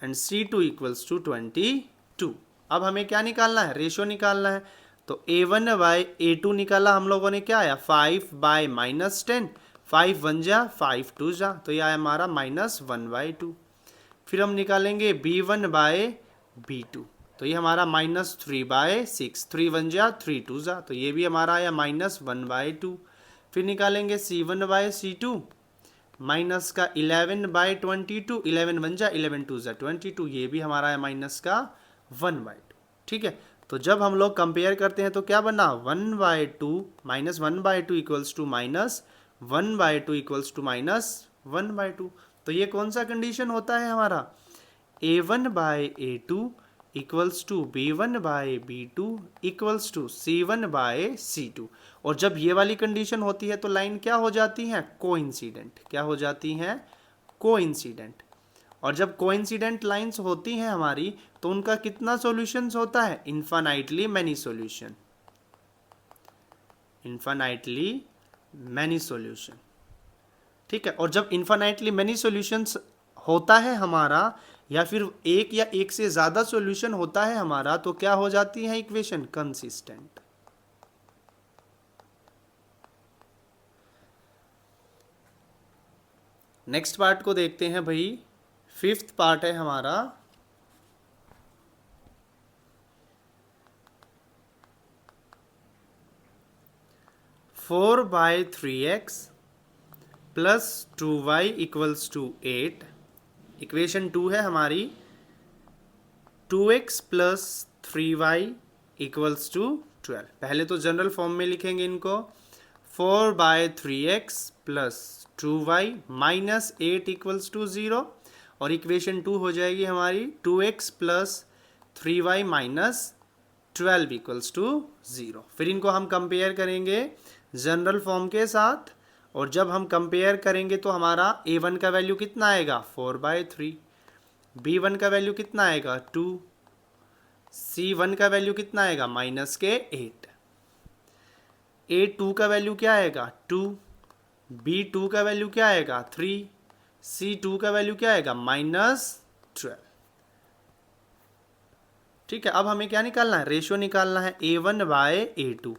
and c2 equals to 22। अब हमें क्या निकालना है? रेशियो निकालना है। तो a1 बाय a2 निकाला हम लोगों ने, क्या आया? 5 बाय माइनस 10, 5 1 जा 5 2 जा, तो यह आया हमारा माइनस 1/2। फिर हम निकालेंगे b1 बाय b2, तो ये हमारा माइनस 3/6, 3 1 जा 3 2 जा, तो ये भी हमारा आया माइनस 1/2। फिर निकालेंगे c1 बाय c2, माइनस का 11/22, 11 1 जा 11 2 जा 22, ये भी हमारा है माइनस का 1/2। ठीक है, तो जब हम लोग कंपेयर करते हैं तो क्या बना? 1/2 minus 1/2 equals to minus 1/2 equals to minus 1/2। तो ये कौन सा कंडीशन होता है हमारा? a1 by a2 equals to b1 by b2 equals to c1 by c2। और जब ये वाली कंडीशन होती है तो लाइन क्या हो जाती है? कोइंसिडेंट। क्या हो जाती हैं? कोइंसिडेंट। और जब कोइंसिडेंट लाइंस होती हैं हमारी तो उनका कितना सॉल्यूशंस होता है? Infinitely many solution. Infinitely many solution. ठीक है, और जब इन्फानाइटली मैनी सॉल्यूशंस होता है हमारा, या फिर एक या एक से ज़्यादा सॉल्यूशन होता है हमारा, तो क्या हो जाती है इक्वेशन? कंसिस्टेंट। नेक्स्ट पार्ट को देखते हैं भाई, फिफ्थ पार्ट है हमारा 4/3x plus 2y equals to 8। Equation 2 है हमारी 2x plus 3y equals to 12। पहले तो जनरल फॉर्म में लिखेंगे इनको 4/3x plus 2y minus 8 equals to 0, और इक्वेशन 2 हो जाएगी हमारी 2x plus 3y minus 12 equals to 0। फिर इनको हम कंपेयर करेंगे जनरल फॉर्म के साथ, और जब हम कंपेयर करेंगे तो हमारा a1 का वैल्यू कितना आएगा? 4/3, b1 का वैल्यू कितना आएगा? 2, c1 का वैल्यू कितना आएगा? माइनस के 8, a2 का वैल्यू क्या आएगा? 2, b2 का वैल्यू क्या आएगा? 3, c2 का वैल्यू क्या आएगा? माइनस 12। ठीक है, अब हमें क्या निकालना है? रेशियो निकालना है a1 बाय a2।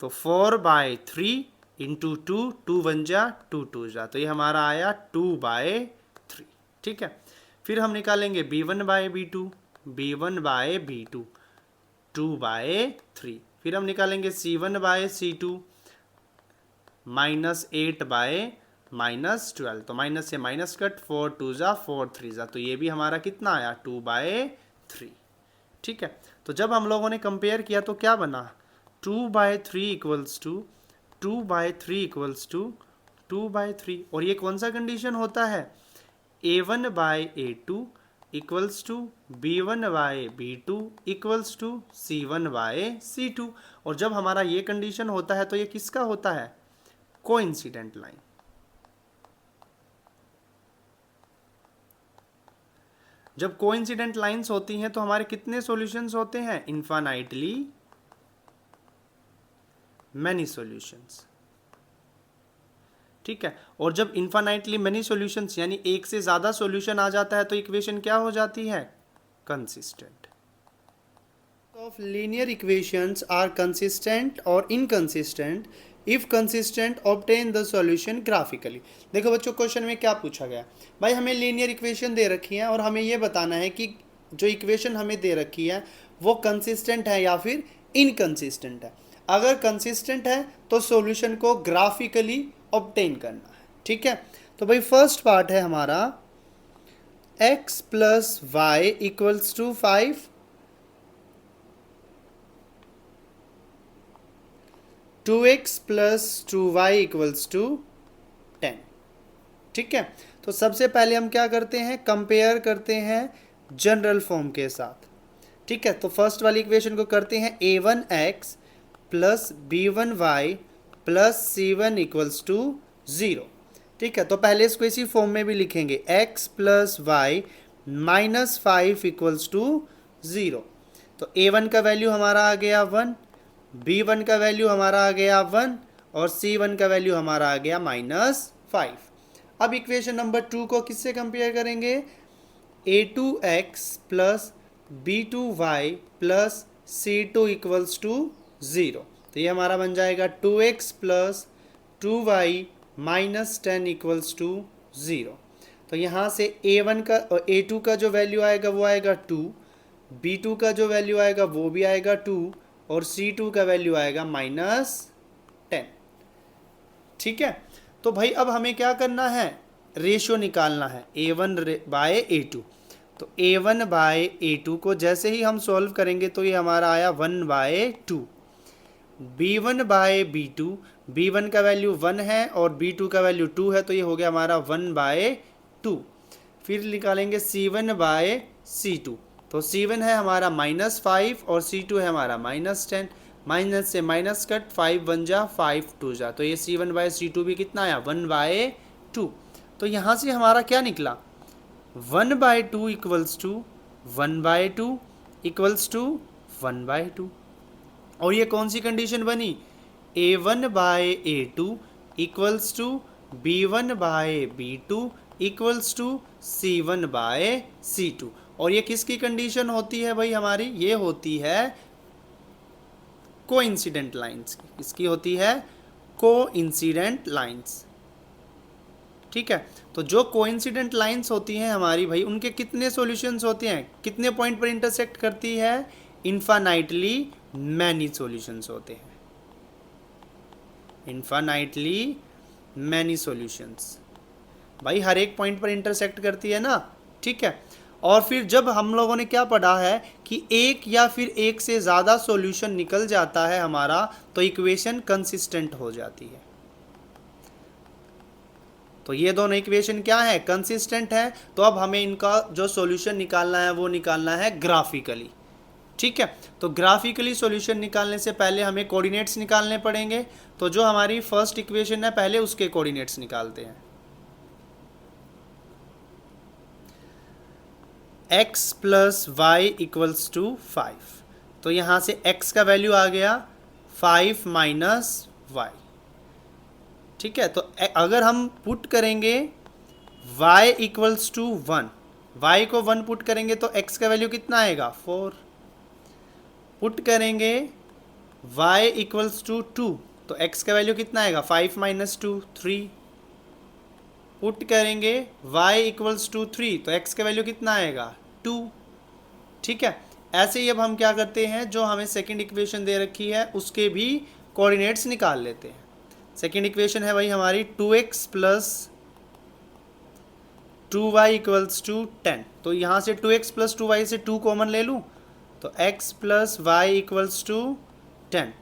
तो 4/3 इंटू 2, 2 1 जा 2 2 जा, तो ये हमारा आया 2/3। ठीक है, फिर हम निकालेंगे b1 by b2, b1 by b2 2/3। फिर हम निकालेंगे c1 by c2 minus 8 bye minus 12, तो माइनस से माइनस कट, 4 2 जा 4 3 जा, तो ये भी हमारा कितना आया? 2/3। ठीक है, तो जब हम लोगों ने कंपेयर किया तो क्या बना? 2/3 इक्वल्स टू 2/3 इक्वल्स टू 2/3। और ये कौन सा कंडीशन होता है? a1 by a2 equals to b1 by b2 equals to c1 by c2। और जब हमारा ये कंडीशन होता है तो ये किसका होता है? Coincident line. जब कोइंसिडेंट लाइंस होती हैं तो हमारे कितने सॉल्यूशंस होते हैं? Infinitely many solutions. ठीक है। और जब इन्फानाइटली मेनी सॉल्यूशंस यानी एक से ज़्यादा सॉल्यूशन आ जाता है तो इक्वेशन क्या हो जाती है? Consistent. Of linear equations are consistent और inconsistent if consistent obtain the solution graphically. देखो बच्चों, क्वेश्चन में क्या पूछा गया? भाई हमें लीनियर इक्वेशन दे रखी है और हमें ये बताना है कि जो इक्वेशन हमें दे रखी है वो कंसिस्टेंट है या फिर इनकंसिस्टेंट है। अगर कंसिस्टेंट है तो सॉल्यूशन को ग्राफिकली ऑब्टेन करना है। ठीक है, तो भाई फर्स्ट पार्ट है हमारा x plus y equals to 5, 2x plus 2y equals to 10। ठीक है, तो सबसे पहले हम क्या करते हैं? कंपेयर करते हैं जनरल फॉर्म के साथ। ठीक है, तो फर्स्ट वाली इक्वेशन को करते हैं a1x plus b1y plus c1 equals to 0। ठीक है, तो पहले इसको इसी फॉर्म में भी लिखेंगे x plus y minus 5 equals to 0। तो a1 का वैल्यू हमारा आ गया 1, b1 का वैल्यू हमारा आ गया 1 और c1 का वैल्यू हमारा आ गया -5। अब इक्वेशन नंबर 2 को किससे कंपेयर करेंगे? a2x plus b2y plus c2 equals to 0। तो ये हमारा बन जाएगा 2x plus 2y minus 10 equals to 0। तो यहाँ से a1 का a2 का जो वैल्यू आएगा वो आएगा 2, b2 का जो वैल्यू आएगा वो भी आएगा 2 और c2 का वैल्यू आएगा -10। ठीक है, तो भाई अब हमें क्या करना है? रेशियो निकालना है a1 बाय a2। तो a1 बाय a2 को जैसे ही हम सॉल्व करेंगे तो ये हमारा आया 1/2। b1 बाय b2, b1 का वैल्यू 1 है और b2 का वैल्यू 2 है तो ये हो गया हमारा 1/2। फिर निकालेंगे c1 बाय c2। तो c1 है हमारा -5 और c2 है हमारा -10। माइनस से माइनस कट, 5 1 जा 5 2 जा, तो ये c1 बाय c2 भी कितना आया? 1/2। तो यहाँ से हमारा क्या निकला? 1/2 इक्वल्स टू 1/2 इक्वल्स टू 1/2। और ये कौन सी कंडीशन बनी? a1 by a2 equals to b1 by b2 equals to c1 by c2। और ये किसकी कंडीशन होती है भाई हमारी? ये होती है कोइंसिडेंट लाइंस की। इसकी होती है कोइंसिडेंट लाइंस। ठीक है, तो जो कोइंसिडेंट लाइंस होती हैं हमारी भाई, उनके कितने सॉल्यूशंस होते हैं? कितने पॉइंट पर इंटरसेक्ट करती है? इन्फानाइटली मैनी सॉल्यूशंस होते हैं। इन्फानाइटली मैनी सॉल्यूशंस भाई हर एक पॉइंट पर इंटरसेक्ट करती है ना। ठीक है, और फिर जब हम लोगों ने क्या पढ़ा है कि एक या फिर एक से ज़्यादा सॉल्यूशन निकल जाता है हमारा तो इक्वेशन कंसिस्टेंट हो जाती है। तो ये दोनों इक्वेशन क्या है? कंसिस्टेंट है। तो अब हमें इनका जो सॉल्यूशन निकालना है वो निकालना है ग्राफिकली। ठीक है, तो ग्राफिकली सॉल्यूशन निकालने से पहले हमें कोऑर्डिनेट्स निकालने पड़ेंगे। तो जो हमारी फर्स्ट इक्वेशन है पहले उसके कोऑर्डिनेट्स निकालते हैं। x plus y equals to 5। तो यहाँ से x का वैल्यू आ गया 5 माइनस वाई। ठीक है, तो अगर हम पुट करेंगे y इक्वल्स टू 1, y को 1 पुट करेंगे तो x का वैल्यू कितना आएगा? 4। पुट करेंगे y इक्वल्स टू 2 तो x का वैल्यू कितना आएगा? 5 माइनस 2 3। पुट करेंगे y इक्वल्स टू 3 तो x का वैल्यू कितना आएगा? 2। ठीक है, ऐसे ही अब हम क्या करते हैं, जो हमें सेकंड इक्वेशन दे रखी है उसके भी कोऑर्डिनेट्स निकाल लेते हैं। सेकंड इक्वेशन है भाई हमारी 2x plus 2y equals to 10। तो यहाँ से 2x प्लस 2y से 2 कॉमन ले लूँ तो x plus y equals to 10।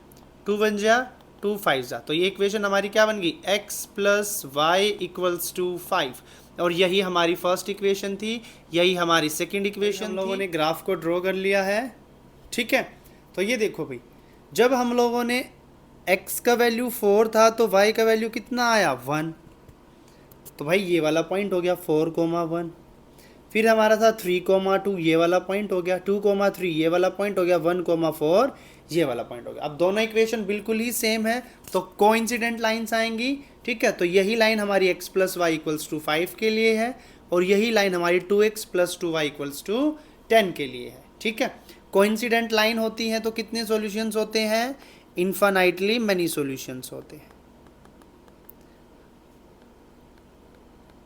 2 बन जा 2 5 जा, तो ये इक्वेशन हमारी क्या बन गई? x plus y equals to 5। और यही हमारी फर्स्ट इक्वेशन थी, यही हमारी सेकंड इक्वेशन। हम लोगों ने ग्राफ को ड्रॉ कर लिया है। ठीक है, तो ये देखो भाई, जब हम लोगों ने x का वैल्यू 4 था तो y का वैल्यू कितना आया? 1। तो भाई ये वाला पॉइंट हो गया 4,1। फिर हमारा था 3,2, ये वाला पॉइंट हो गया 2,3, ये वाला पॉइंट हो गया 1,4, ये वाला पॉइंट हो गया। अब दोनों इक्वेशन बिल्कुल ही सेम है तो कोइंसिडेंट लाइन्स आएंगी, ठीक है। तो यही लाइन हमारी x plus y equals to 5 के लिए है और यही लाइन हमारी 2x plus 2y equals to 10 के लिए है, ठीक है। कोइंसिडेंट लाइन होती है तो कितने सॉल्यूशंस होते हैं? इन्फाइनाइटली मेनी सॉल्यूशंस होते हैं।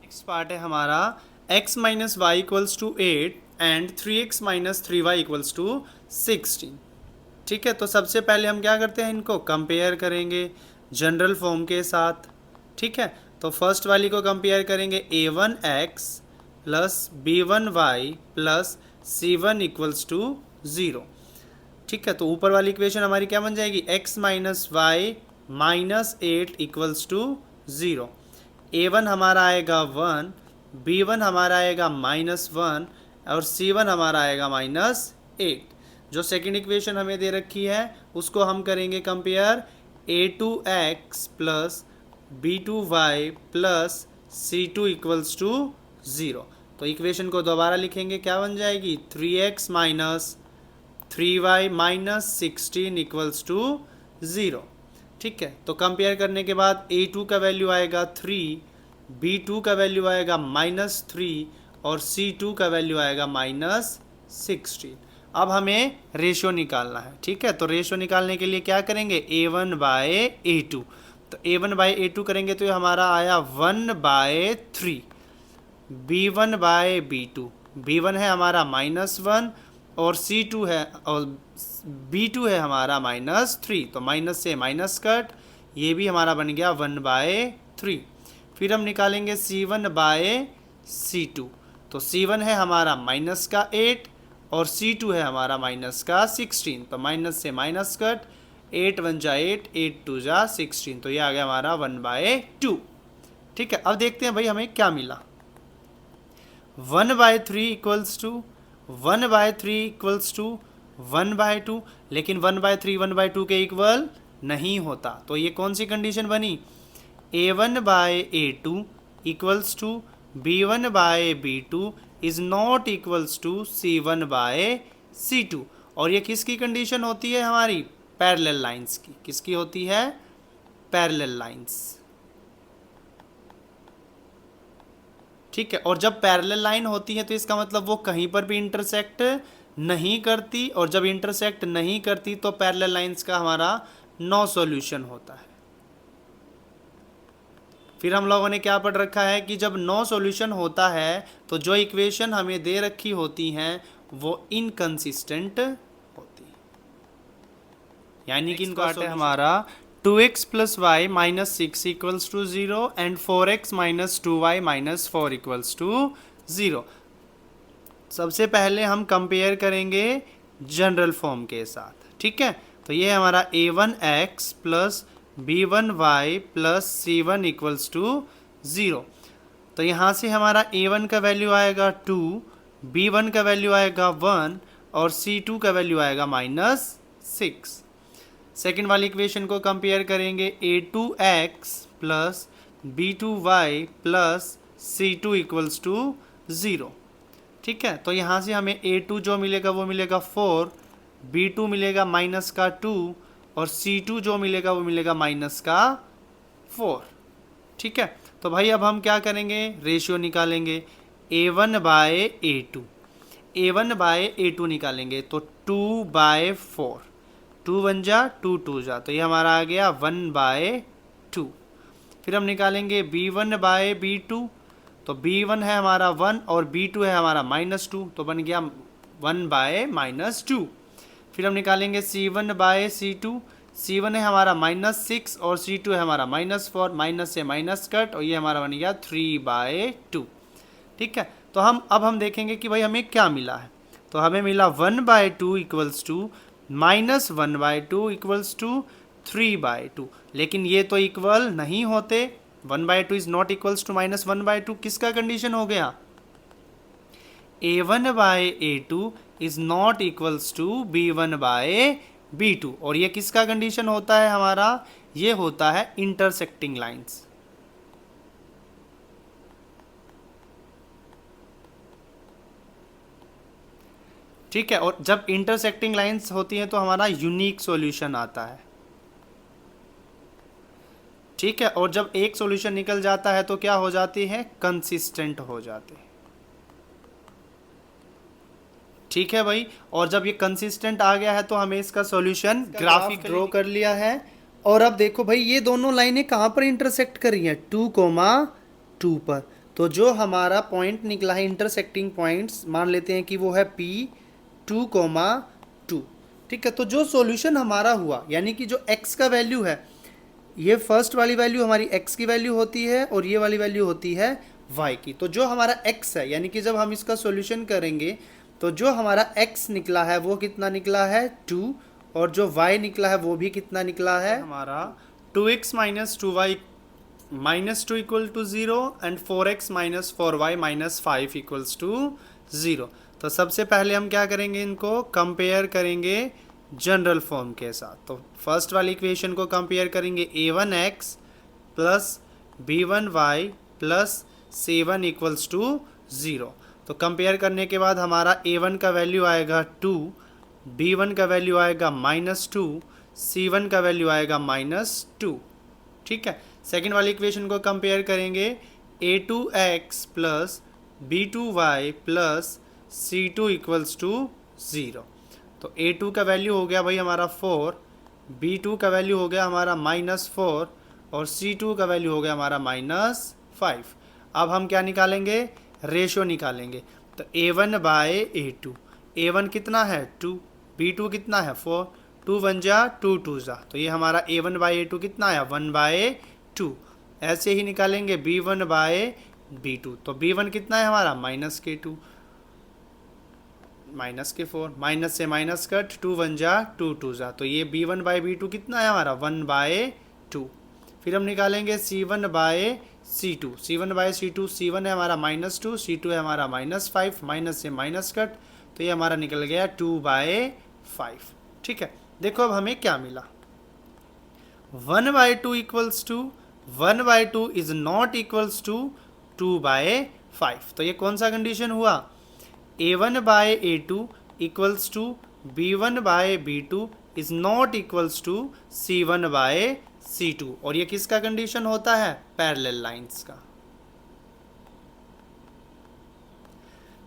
नेक्स्ट पार्ट है हमारा x minus y equals to 8 and 3x minus 3y equals to 16, ठीक है। तो सबसे पहले हम क्या करते हैं, इनको कंपेयर करेंगे जनरल फॉर्म के साथ, ठीक है। तो फर्स्ट वाली को कंपेयर करेंगे a1x plus b1y plus c1 equals to 0, ठीक है। तो ऊपर वाली इक्वेशन हमारी क्या बन जाएगी, x minus y minus 8 equals to 0। a1 हमारा आएगा 1, b1 हमारा आएगा -1 और c1 हमारा आएगा -8। जो सेकंड इक्वेशन हमें दे रखी है उसको हम करेंगे compare a2x plus b2y plus c2 equals to 0। तो इक्वेशन को दोबारा लिखेंगे, क्या बन जाएगी, 3x minus 3y minus 16 equals to 0, ठीक है। तो कंपेयर करने के बाद a2 का वैल्यू आएगा 3, b2 का वैल्यू आएगा -3 और c2 का वैल्यू आएगा -16। अब हमें रेशियो निकालना है, ठीक है। तो रेशियो निकालने के लिए क्या करेंगे, a1 बाय a2। तो a1 बाय a2 करेंगे तो ये हमारा आया 1/3, b1 बाय b2, b1 है हमारा -1 और c2 है और b2 है हमारा -3, तो माइनस से माइनस कट, ये भी हमारा बन गया 1/3। फिर हम निकालेंगे c1 बाय c2। तो c1 है हमारा -8 और c2 है हमारा -16, तो माइनस से माइनस कट, 8 1 जा 8, 8 2 जा 16, तो ये आ गया हमारा 1/2, ठीक है। अब देखते हैं भाई हमें क्या मिला। 1/3 इक्वल्स टू 1/3 इक्वल्स टू 1/2, लेकिन 1/3 1/2 के इक्वल नहीं होता, तो ये कौन सी कंडीशन बनी, a1 by a2 equals to b1 by b2 is not equals to c1 by c2। और ये किसकी कंडीशन होती है, हमारी पैरेलल लाइंस की। किसकी होती है, पैरेलल लाइंस, ठीक है। और जब पैरेलल लाइन होती है तो इसका मतलब वो कहीं पर भी इंटरसेक्ट नहीं करती, और जब इंटरसेक्ट नहीं करती तो पैरेलल लाइंस का हमारा नो सॉल्यूशन होता है। फिर हम लोगों ने क्या पढ़ रखा है कि जब नो सॉल्यूशन होता है तो जो इक्वेशन हमें दे रखी होती हैं वो इनकंसिस्टेंट होती है, यानी कि इनका है हमारा 2x plus y minus 6 equals to 0 and 4x minus 2y minus 4 equals to 0। सबसे पहले हम कंपेयर करेंगे जनरल फॉर्म के साथ, ठीक है। तो ये हमारा a1x plus b1y plus c1 equals to 0। तो यहाँ से हमारा a1 का वैल्यू आएगा 2, b1 का वैल्यू आएगा 1 और c2 का वैल्यू आएगा -6। सेकेंड वाली इक्वेशन को कंपेयर करेंगे a2x plus b2y plus c2 equals to 0, ठीक है। तो यहाँ से हमें a2 जो मिलेगा वो मिलेगा 4, b2 मिलेगा -2 और c2 जो मिलेगा वो मिलेगा -4, ठीक है। तो भाई अब हम क्या करेंगे, रेशियो निकालेंगे a1 by a2, a1 by a2 निकालेंगे तो 2/4, 2 1 जा 2 2 जा, तो ये हमारा आ गया 1/2। फिर हम निकालेंगे b1 बाय b2, तो b1 है हमारा 1 और b2 है हमारा -2, तो बन गया 1/-2। फिर हम निकालेंगे c1 बाय c2, c1 है हमारा -6 और c2 है हमारा -4, माइनस से माइनस कट और ये हमारा बन गया 3/2, ठीक है। तो हम देखेंगे कि भाई हमें क्या मिला है। तो हमें मिला 1/2 इक्वल्स टू -1/2 इक्वल्स टू 3/2, लेकिन ये तो इक्वल नहीं होते। 1/2 इज नॉट इक्वल्स टू -1/2, किसका कंडीशन हो गया, a1 by a2 is not equals to b1 by b2, और ये किसका कंडीशन होता है हमारा, ये होता है इंटरसेक्टिंग लाइंस। ठीक है, और जब इंटरसेक्टिंग लाइंस होती हैं तो हमारा यूनिक सॉल्यूशन आता है। ठीक है, और जब एक सॉल्यूशन निकल जाता है तो क्या हो जाती है, कंसिस्टेंट हो जाते हैं। ठीक है भाई, और जब ये कंसिस्टेंट आ गया है तो हमें इसका सॉल्यूशन ग्राफिक ड्रॉ कर लिया है। और अब देखो भाई ये दोनों लाइनें कहाँ पर इंटरसेक्ट कर रही हैं, 2,2 पर। तो जो हमारा पॉइंट निकला है इंटरसेक्टिंग पॉइंट्स, मान लेते हैं कि वो है P2,2। ठीक है, तो जो सॉल्यूशन हमारा हुआ यानी कि जो x का वैल्यू है, ये फर्स्ट वाली वैल्यू हमारी x की वैल्यू होती है और ये वाली वैल्यू होती है y की। तो जो हमारा x है यानी कि जब हम इसका सॉल्यूशन करेंगे तो जो हमारा x निकला है वो कितना निकला है 2, और जो y निकला है वो भी कितना निकला है हमारा 2x minus 2y minus 2 equal to 0 and 4x minus 4y minus 5 equals to 0। तो सबसे पहले हम क्या करेंगे, इनको कंपेयर करेंगे जनरल फॉर्म के साथ। तो फर्स्ट वाली इक्वेशन को कंपेयर करेंगे a1x plus b1y plus c1 equals to 0। तो कंपेयर करने के बाद हमारा a1 का वैल्यू आएगा 2, b1 का वैल्यू आएगा -2, c1 का वैल्यू आएगा -2। ठीक है, सेकेंड वाली इक्वेशन को कंपेयर करेंगे a2x plus b2y plus c2 equals to 0। तो a2 का वैल्यू हो गया भाई हमारा 4, b2 का वैल्यू हो गया हमारा -4 और c2 का वैल्यू हो गया हमारा -5। अब हम क्या निकालेंगे, रेशो निकालेंगे। तो a1 बाय a2, a1 कितना है 2, b2 कितना है 4, 2 1 जा 2 2 जा, तो ये हमारा a1 बाय a2 कितना है 1/2। ऐसे ही निकालेंगे b1 बाय b2, तो b1 कितना है हमारा -k2 -k4, माइनस से माइनस कट, 2 1 जा 2 2 जा, तो ये b1 बाय b2 कितना है हमारा 1/2। फिर हम निकालेंगे c1 by c2, c1 by c2, c1 है हमारा -2, c2 है हमारा -5, माइनस से माइनस कट, तो ये हमारा निकल गया 2/5। ठीक है, देखो अब हमें क्या मिला, 1/2 equals to 1/2 is not equals to 2/5। तो ये कौन सा कंडीशन हुआ, a1 by a2 equals to b1 by b2 is not equals to c1 by c2। और ये किसका कंडीशन होता है, पैरेलल लाइंस का।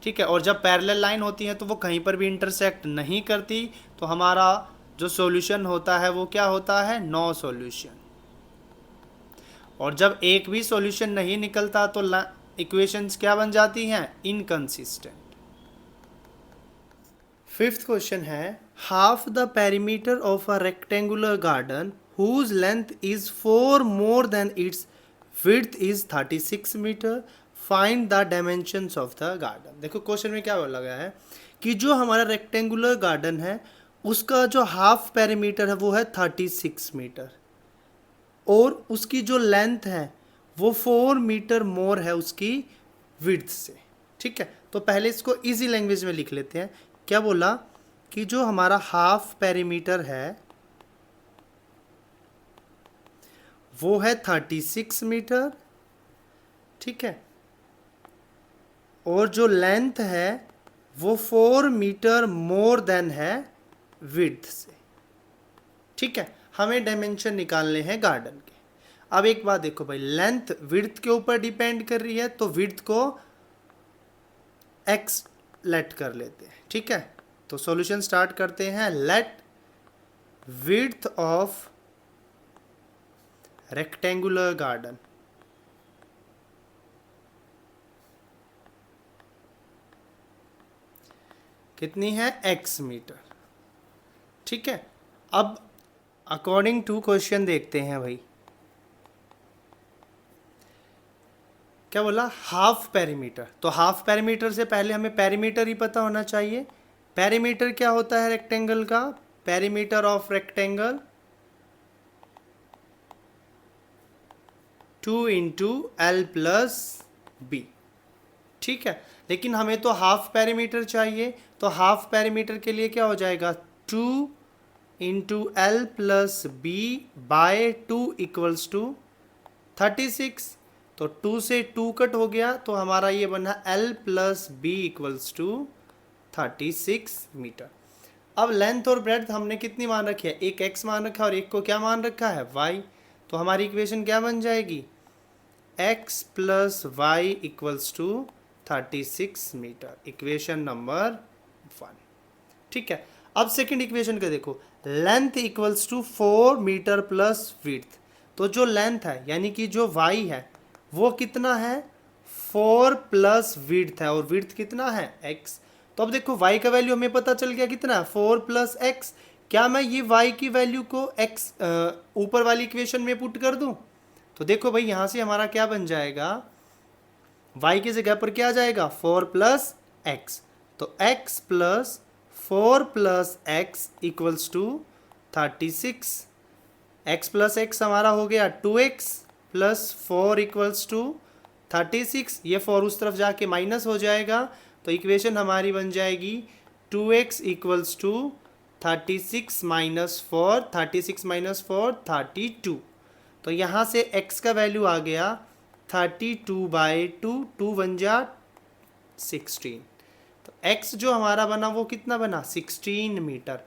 ठीक है, और जब पैरेलल लाइन होती है तो वो कहीं पर भी इंटरसेक्ट नहीं करती, तो हमारा जो सॉल्यूशन होता है वो क्या होता है, नो सॉल्यूशन। और जब एक भी सॉल्यूशन नहीं निकलता तो इक्वेशंस क्या बन जाती हैं, इनकंसिस्टेंट। फिफ्थ क्वेश्चन है, half the perimeter of a rectangular garden whose length is 4 more than its width is 36 metre, find the dimensions of the garden. देखो क्वेश्चन में क्या बोला गया है कि जो हमारा रेक्टेंगुलर गार्डन है उसका जो हाफ पेरीमीटर है वो है 36 मीटर, और उसकी जो लेंथ है वो 4 मीटर मोर है उसकी विड्थ से। ठीक है, तो पहले इसको इजी लैंग्वेज में लिख लेते हैं। क्या बोला कि जो हमारा हाफ पेरीमीटर है वो है 36 मीटर। ठीक है, और जो लेंथ है वो 4 मीटर मोर देन है विड्थ से। ठीक है, हमें डायमेंशन निकालने हैं गार्डन के। अब एक बात देखो भाई, लेंथ विड्थ के ऊपर डिपेंड कर रही है, तो विड्थ को x लेट कर लेते हैं। ठीक है, तो सॉल्यूशन स्टार्ट करते हैं। Let width of rectangular garden कितनी है, x मीटर। ठीक है, अब अकॉर्डिंग टू क्वेश्चन देखते हैं भाई, क्या बोला, हाफ पेरीमीटर। तो हाफ पेरीमीटर से पहले हमें पेरीमीटर ही पता होना चाहिए। पेरीमीटर क्या होता है रेक्टेंगल का, perimeter of rectangle 2 × L + B। ठीक है, लेकिन हमें तो हाफ पेरीमीटर चाहिए, तो हाफ पेरीमीटर के लिए क्या हो जाएगा, 2 × L + B by 2 equals to 36। तो 2 से 2 कट हो गया, तो हमारा ये बना L + B equals to 36 metre. अब लेंथ और ब्रेड्थ हमने कितनी मान रखी है, एक x मान रखा है और एक को क्या मान रखा है, y। तो हमारी इक्वेशन क्या बन जाएगी, x plus y equals to 36 metre, equation number 1। ठीक है, अब सेकंड इक्वेशन का देखो, length equals to 4 metre plus width. तो जो लेंथ है यानी कि जो y है वो कितना है, 4 प्लस विड्थ है, और विड्थ कितना है, x। तो अब देखो y का वैल्यू हमें पता चल गया कितना है, 4 प्लस एक्स। क्या मैं ये y की वैल्यू को x ऊपर वाली इक्वेशन में पुट कर दूं, तो देखो भाई यहाँ से हमारा क्या बन जाएगा, y की जगह पर क्या आ जाएगा, 4 प्लस एक्स। तो x plus 4 plus x equals to 36। x plus x हमारा हो गया 2x प्लस 4 इक्वल्स टू 36। ये 4 उस तरफ जाके माइनस हो जाएगा, तो इक्वेशन हमारी बन जाएगी 2x equals to 36 minus 4, 36 minus 4 32। तो यहाँ से x का वैल्यू आ गया 32/2, 2 बन जा 16। तो x जो हमारा बना वो कितना बना, 16 मीटर।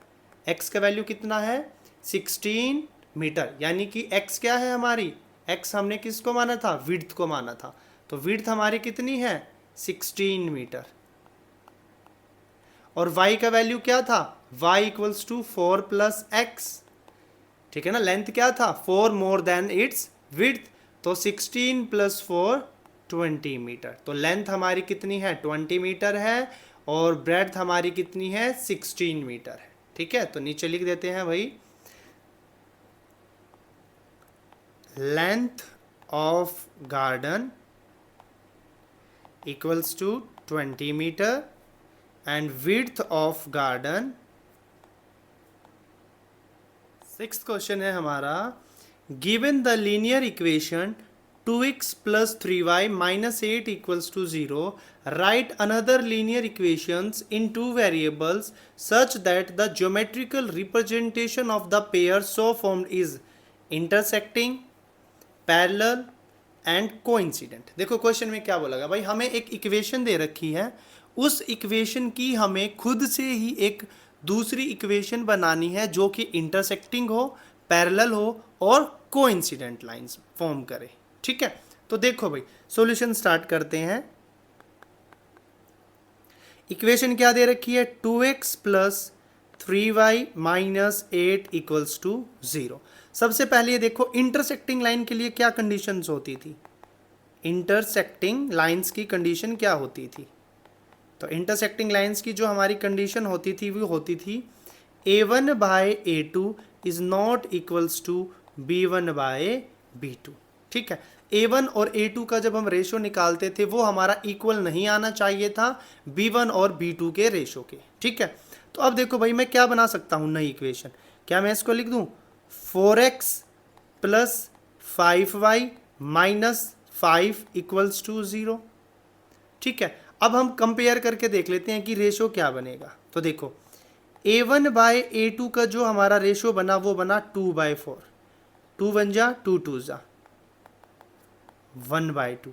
x का वैल्यू कितना है, 16 मीटर। यानी कि x क्या है हमारी, x हमने किसको माना था, विड्थ को माना था। तो विड्थ हमारी कितनी है, 16 मीटर। और y का वैल्यू क्या था, y equals to 4 plus x. ठीक है ना, लेंथ क्या था, 4 मोर देन इट्स विड्थ। तो 16 प्लस 4 20 मीटर। तो लेंथ हमारी कितनी है, 20 मीटर है, और ब्रेड्थ हमारी कितनी है, 16 मीटर है। ठीक है, तो नीचे लिख देते हैं भाई, length of garden equals to 20 metre and width of garden. Sixth question है हमारा, given the linear equation 2x plus 3y minus 8 equals to 0, write another linear equations in two variables such that the geometrical representation of the pair so formed is intersecting, parallel and coincident। देखो question में क्या बोला गया भाई, हमें एक equation दे रखी है, उस इक्वेशन की हमें खुद से ही एक दूसरी इक्वेशन बनानी है जो कि इंटरसेक्टिंग हो, पैरेलल हो और कोइंसिडेंट लाइंस फॉर्म करे। ठीक है, तो देखो भाई सॉल्यूशन स्टार्ट करते हैं। इक्वेशन क्या दे रखी है, 2x plus 3y minus 8 equals to 0। सबसे पहले ये देखो इंटरसेक्टिंग लाइन के लिए क्या कंडीशंस होती थी, इंटरसेक्टिंग लाइंस की कंडीशन क्या होती थी। तो इंटरसेक्टिंग लाइंस की जो हमारी कंडीशन होती थी वो होती थी a1 by a2 is not equals to b1 by b2। ठीक है, a1 और a2 का जब हम रेशो निकालते थे वो हमारा इक्वल नहीं आना चाहिए था b1 और b2 के रेशो के। ठीक है, तो अब देखो भाई मैं क्या बना सकता हूँ नई इक्वेशन, क्या मैं इसको लिख दूँ 4x plus 5y minus 5 equals to 0। ठीक है, अब हम कंपेयर करके देख लेते हैं कि रेशो क्या बनेगा। तो देखो a1 बाय a2 का जो हमारा रेशो बना वो बना 2/4, 2 बन जा 2 2 जा 1/2।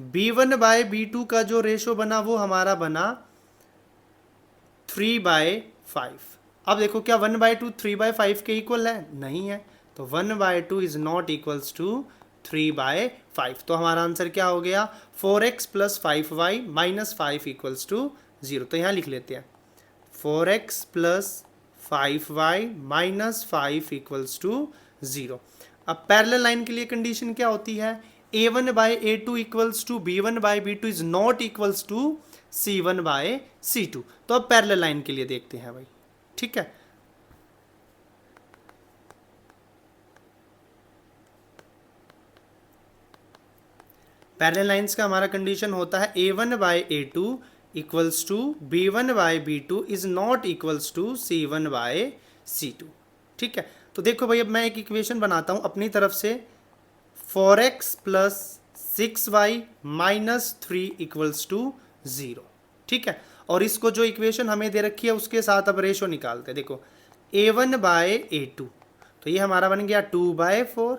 b1 बाय b2 का जो रेशो बना वो हमारा बना 3/5। अब देखो क्या 1/2 3/5 के इक्वल है, नहीं है, तो 1/2 इज नॉट इक्वल्स टू 3/5। तो हमारा आंसर क्या हो गया, 4x plus 5y minus 5 equals to 0। तो यहाँ लिख लेते हैं 4x plus 5y minus 5 equals to 0। अब पैरेलल लाइन के लिए कंडीशन क्या होती है, a1 by a2 equals to b1 by b2 is not equals to c1 by c2। तो अब पैरेलल लाइन के लिए देखते हैं भाई। ठीक है, पैरेलल लाइंस का हमारा कंडीशन होता है a1 by a2 equals to b1 by b2 is not equals to c1 by c2। ठीक है, तो देखो भाई अब मैं एक इक्वेशन बनाता हूँ अपनी तरफ से, 4x plus 6y minus 3 equals to 0। ठीक है, और इसको जो इक्वेशन हमें दे रखी है उसके साथ अब रेशो निकालते हैं। देखो a1 बाय a2, तो ये हमारा बन गया 2/4,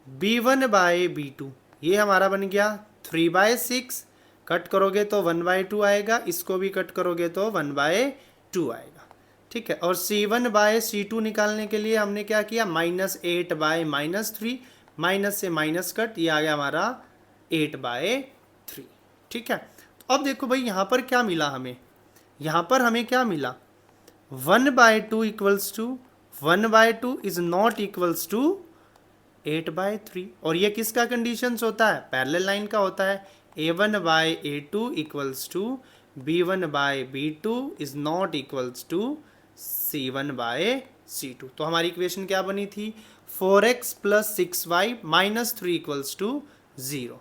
b1 बाय b2 ये हमारा बन गया 3/6, कट करोगे तो 1/2 आएगा, इसको भी कट करोगे तो 1/2 आएगा। ठीक है, और C1/C2 निकालने के लिए हमने क्या किया, -8/-3, माइनस से माइनस कट, ये आ गया हमारा 8/3। ठीक है, तो अब देखो भाई यहाँ पर क्या मिला हमें, यहाँ पर हमें क्या मिला, 1/2 equals to 1/2 is not equals to 8/3। और ये किसका कंडीशंस होता है, पैरेलल लाइन का होता है। A1/A2 equals to B1/B2 is not equals to C1/C2। तो हमारी इक्वेशन क्या बनी थी, 4x + 6y - 3 equals to 0।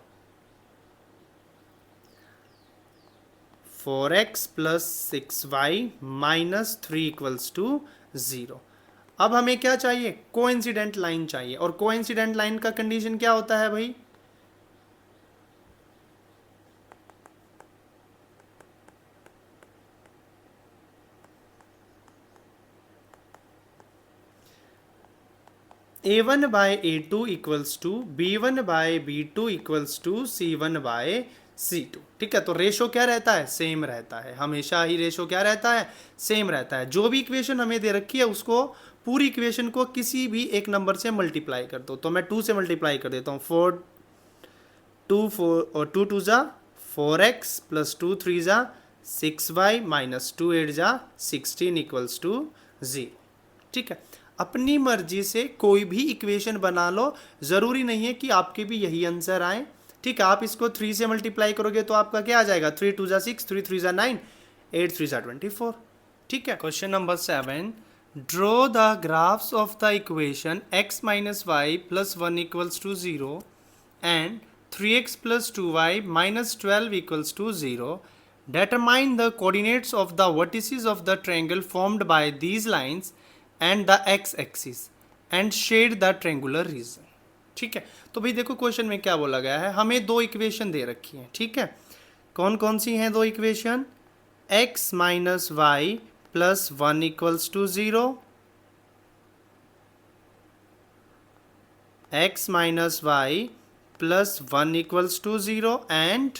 4x + 6y - 3 equals to 0। अब हमें क्या चाहिए, कोइंसिडेंट लाइन चाहिए। और कोइंसिडेंट लाइन का कंडीशन क्या होता है भाई, A1/A2 equals to B1/B2 equals to C1/C2। ठीक है, तो रेशो क्या रहता है, सेम रहता है, हमेशा ही रेशो क्या रहता है, सेम रहता है। जो भी इक्वेशन हमें दे रखी है उसको, पूरी इक्वेशन को किसी भी एक नंबर से मल्टीप्लाई कर दो। तो मैं 2 से मल्टीप्लाई कर देता हूँ, 2 2 जा 4x + 2 3 जा 6y - 2 8 जा 16 इक्वल्स टू 0। ठीक है, अपनी मर्जी से कोई भी इक्वेशन बना लो, ज़रूरी नहीं है कि आपके भी यही आंसर आए। ठीक है, आप इसको 3 से मल्टीप्लाई करोगे तो आपका क्या आ जाएगा, 3 2 जा 6, 3 3 जा 9, 8 3 जा 24। ठीक है, question number 7, draw the graphs of the equation x - y + 1 equals to 0 and 3x + 2y - 12 equals to 0. Determine the coordinates of the vertices of the triangle formed by these lines and the x-axis and shade the triangular region. ठीक है, तो भाई देखो question में क्या बोला गया है, हमें दो इक्वेशन दे रखी हैं। ठीक है, कौन कौन सी हैं दो equation, x - y + 1 equals to 0, x - y + 1 equals to 0 and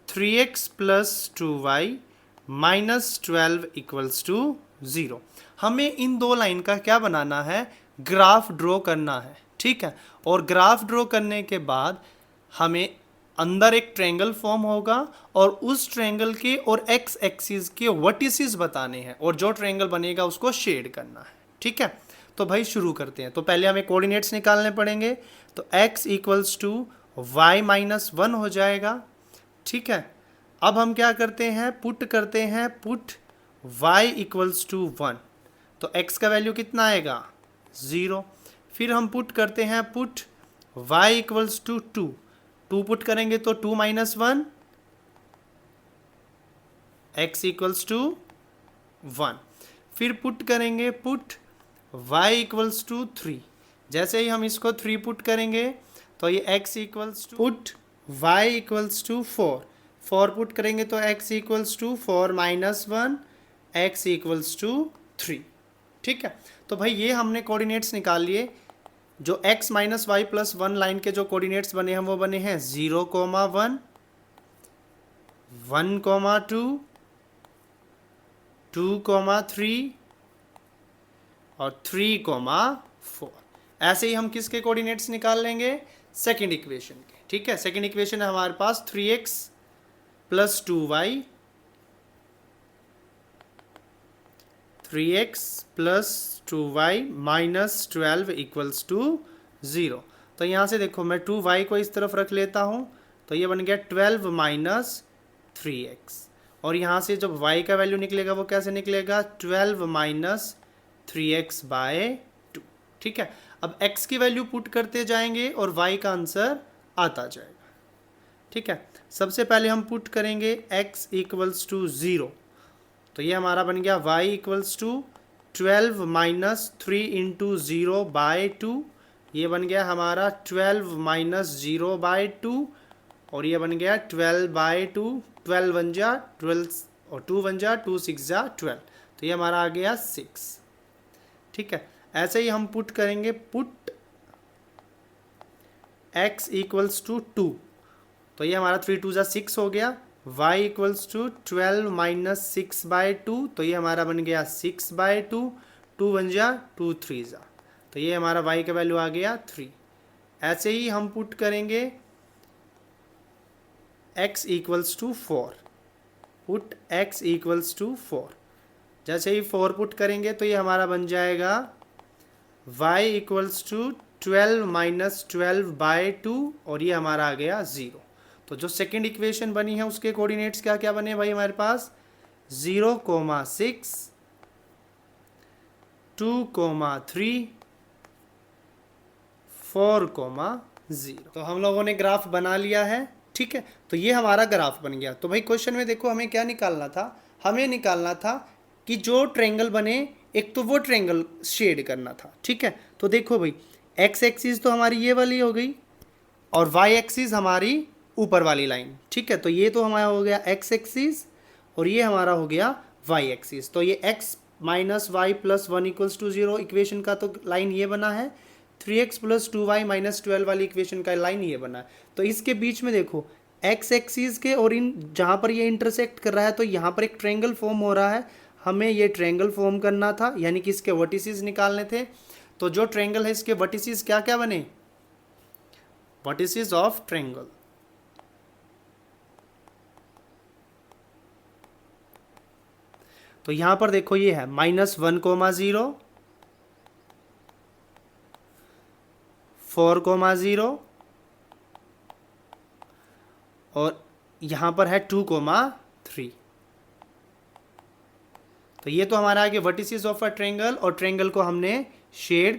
3x + 2y - 12 equals to 0। हमें इन दो लाइन का क्या बनाना है, ग्राफ ड्रॉ करना है। ठीक है, और ग्राफ ड्रॉ करने के बाद हमें अंदर एक ट्रायंगल फॉर्म होगा और उस ट्रायंगल के और एक्स एक्सिस के वर्टिसेस बताने हैं और जो ट्रायंगल बनेगा उसको शेड करना है। ठीक है, तो भाई शुरू करते हैं। तो पहले हमें कोऑर्डिनेट्स निकालने पड़ेंगे, तो x = y - 1 हो जाएगा। ठीक है, अब हम क्या करते हैं, पुट करते हैं, पुट y = 1, तो x का वैल्यू कितना आएगा, 0। फिर हम पुट करते हैं, पुट y = 2, 2 पुट करेंगे तो 2 - 1, x = 1। फिर पुट करेंगे, पुट y = 3, जैसे ही हम इसको 3 पुट करेंगे तो ये x = पुट y = 4, 4 पुट करेंगे तो x = 4 - 1, x = 3। ठीक है, तो भाई ये हमने कोऑर्डिनेट्स निकाल लिए। जो x - y + 1 लाइन के जो कोऑर्डिनेट्स बने हैं वो बने हैं 0, 1, 1, 2, 2, 3 और 3, 4। ऐसे ही हम किसके कोऑर्डिनेट्स निकाल लेंगे, सेकंड इक्वेशन के। ठीक है, सेकंड इक्वेशन है हमारे पास 3x + 2y, 3x + 2y - 12 equals to 0। तो यहाँ से देखो मैं 2y को इस तरफ रख लेता हूँ, तो ये बन गया 12 - 3x। और यहाँ से जब y का वैल्यू निकलेगा वो कैसे निकलेगा, 12 - 3x/2। ठीक है, अब x की वैल्यू पुट करते जाएंगे और y का आंसर आता जाएगा। ठीक है, सबसे पहले हम पुट करेंगे x = 0, तो ये हमारा बन गया y = 12 - 3 × 0/2, ये बन गया हमारा 12 - 0/2, और ये बन गया 12/2, 12 1 जा 12 और 2 1 जा 2 6 जा 12, तो ये हमारा आ गया 6। ठीक है, ऐसे ही हम पुट करेंगे, पुट x = 2, तो ये हमारा 3 2 6 हो गया। y इक्वल्स टू 12 माइनस 6/2, तो ये हमारा बन गया 6/2, 2 बन जा 2 3 जा, तो ये हमारा y का वैल्यू आ गया 3। ऐसे ही हम पुट करेंगे x equals to 4, put x equals to 4। जैसे ही 4 पुट करेंगे तो ये हमारा बन जाएगा y इक्वल्स टू 12 माइनस 12/2, और ये हमारा आ गया 0। तो जो सेकेंड इक्वेशन बनी है उसके कोऑर्डिनेट्स क्या क्या बने भाई हमारे पास, 0,6, 2,3, 4,0। तो हम लोगों ने ग्राफ बना लिया है, ठीक है। तो ये हमारा ग्राफ बन गया। तो भाई क्वेश्चन में देखो हमें क्या निकालना था, हमें निकालना था कि जो ट्रायंगल बने, एक तो वो ट्रायंगल शेड करना था, ठीक है। तो देखो भाई एक्स एक्सिस तो हमारी ये वाली हो गई और वाई एक्सिस हमारी ऊपर वाली लाइन, ठीक है। तो ये तो हमारा हो गया एक्स एक्सिस और ये हमारा हो गया वाई एक्सिस। तो ये x minus y plus 1 equals to 0 equation का तो लाइन ये बना है, 3x प्लस 2y माइनस 12 वाली इक्वेशन का लाइन ये बना है। तो इसके बीच में देखो एक्स एक्सिस के और इन जहाँ पर ये इंटरसेक्ट कर रहा है तो यहाँ पर एक ट्रायंगल फॉर्म हो रहा है, हमें ये ट्रायंगल फॉर्म करना था, यानी कि इसके वर्टिसेस निकालने थे। तो जो ट्रायंगल है इसके वर्टिसेस क्या क्या बने, वर्टिसेस ऑफ ट्रायंगल। तो यहां पर देखो ये है -1,0, 4,0 और यहां पर है 2,3। तो ये तो हमारा आगे वर्टिसेस ऑफ अ ट्रायंगल, और ट्रायंगल को हमने शेड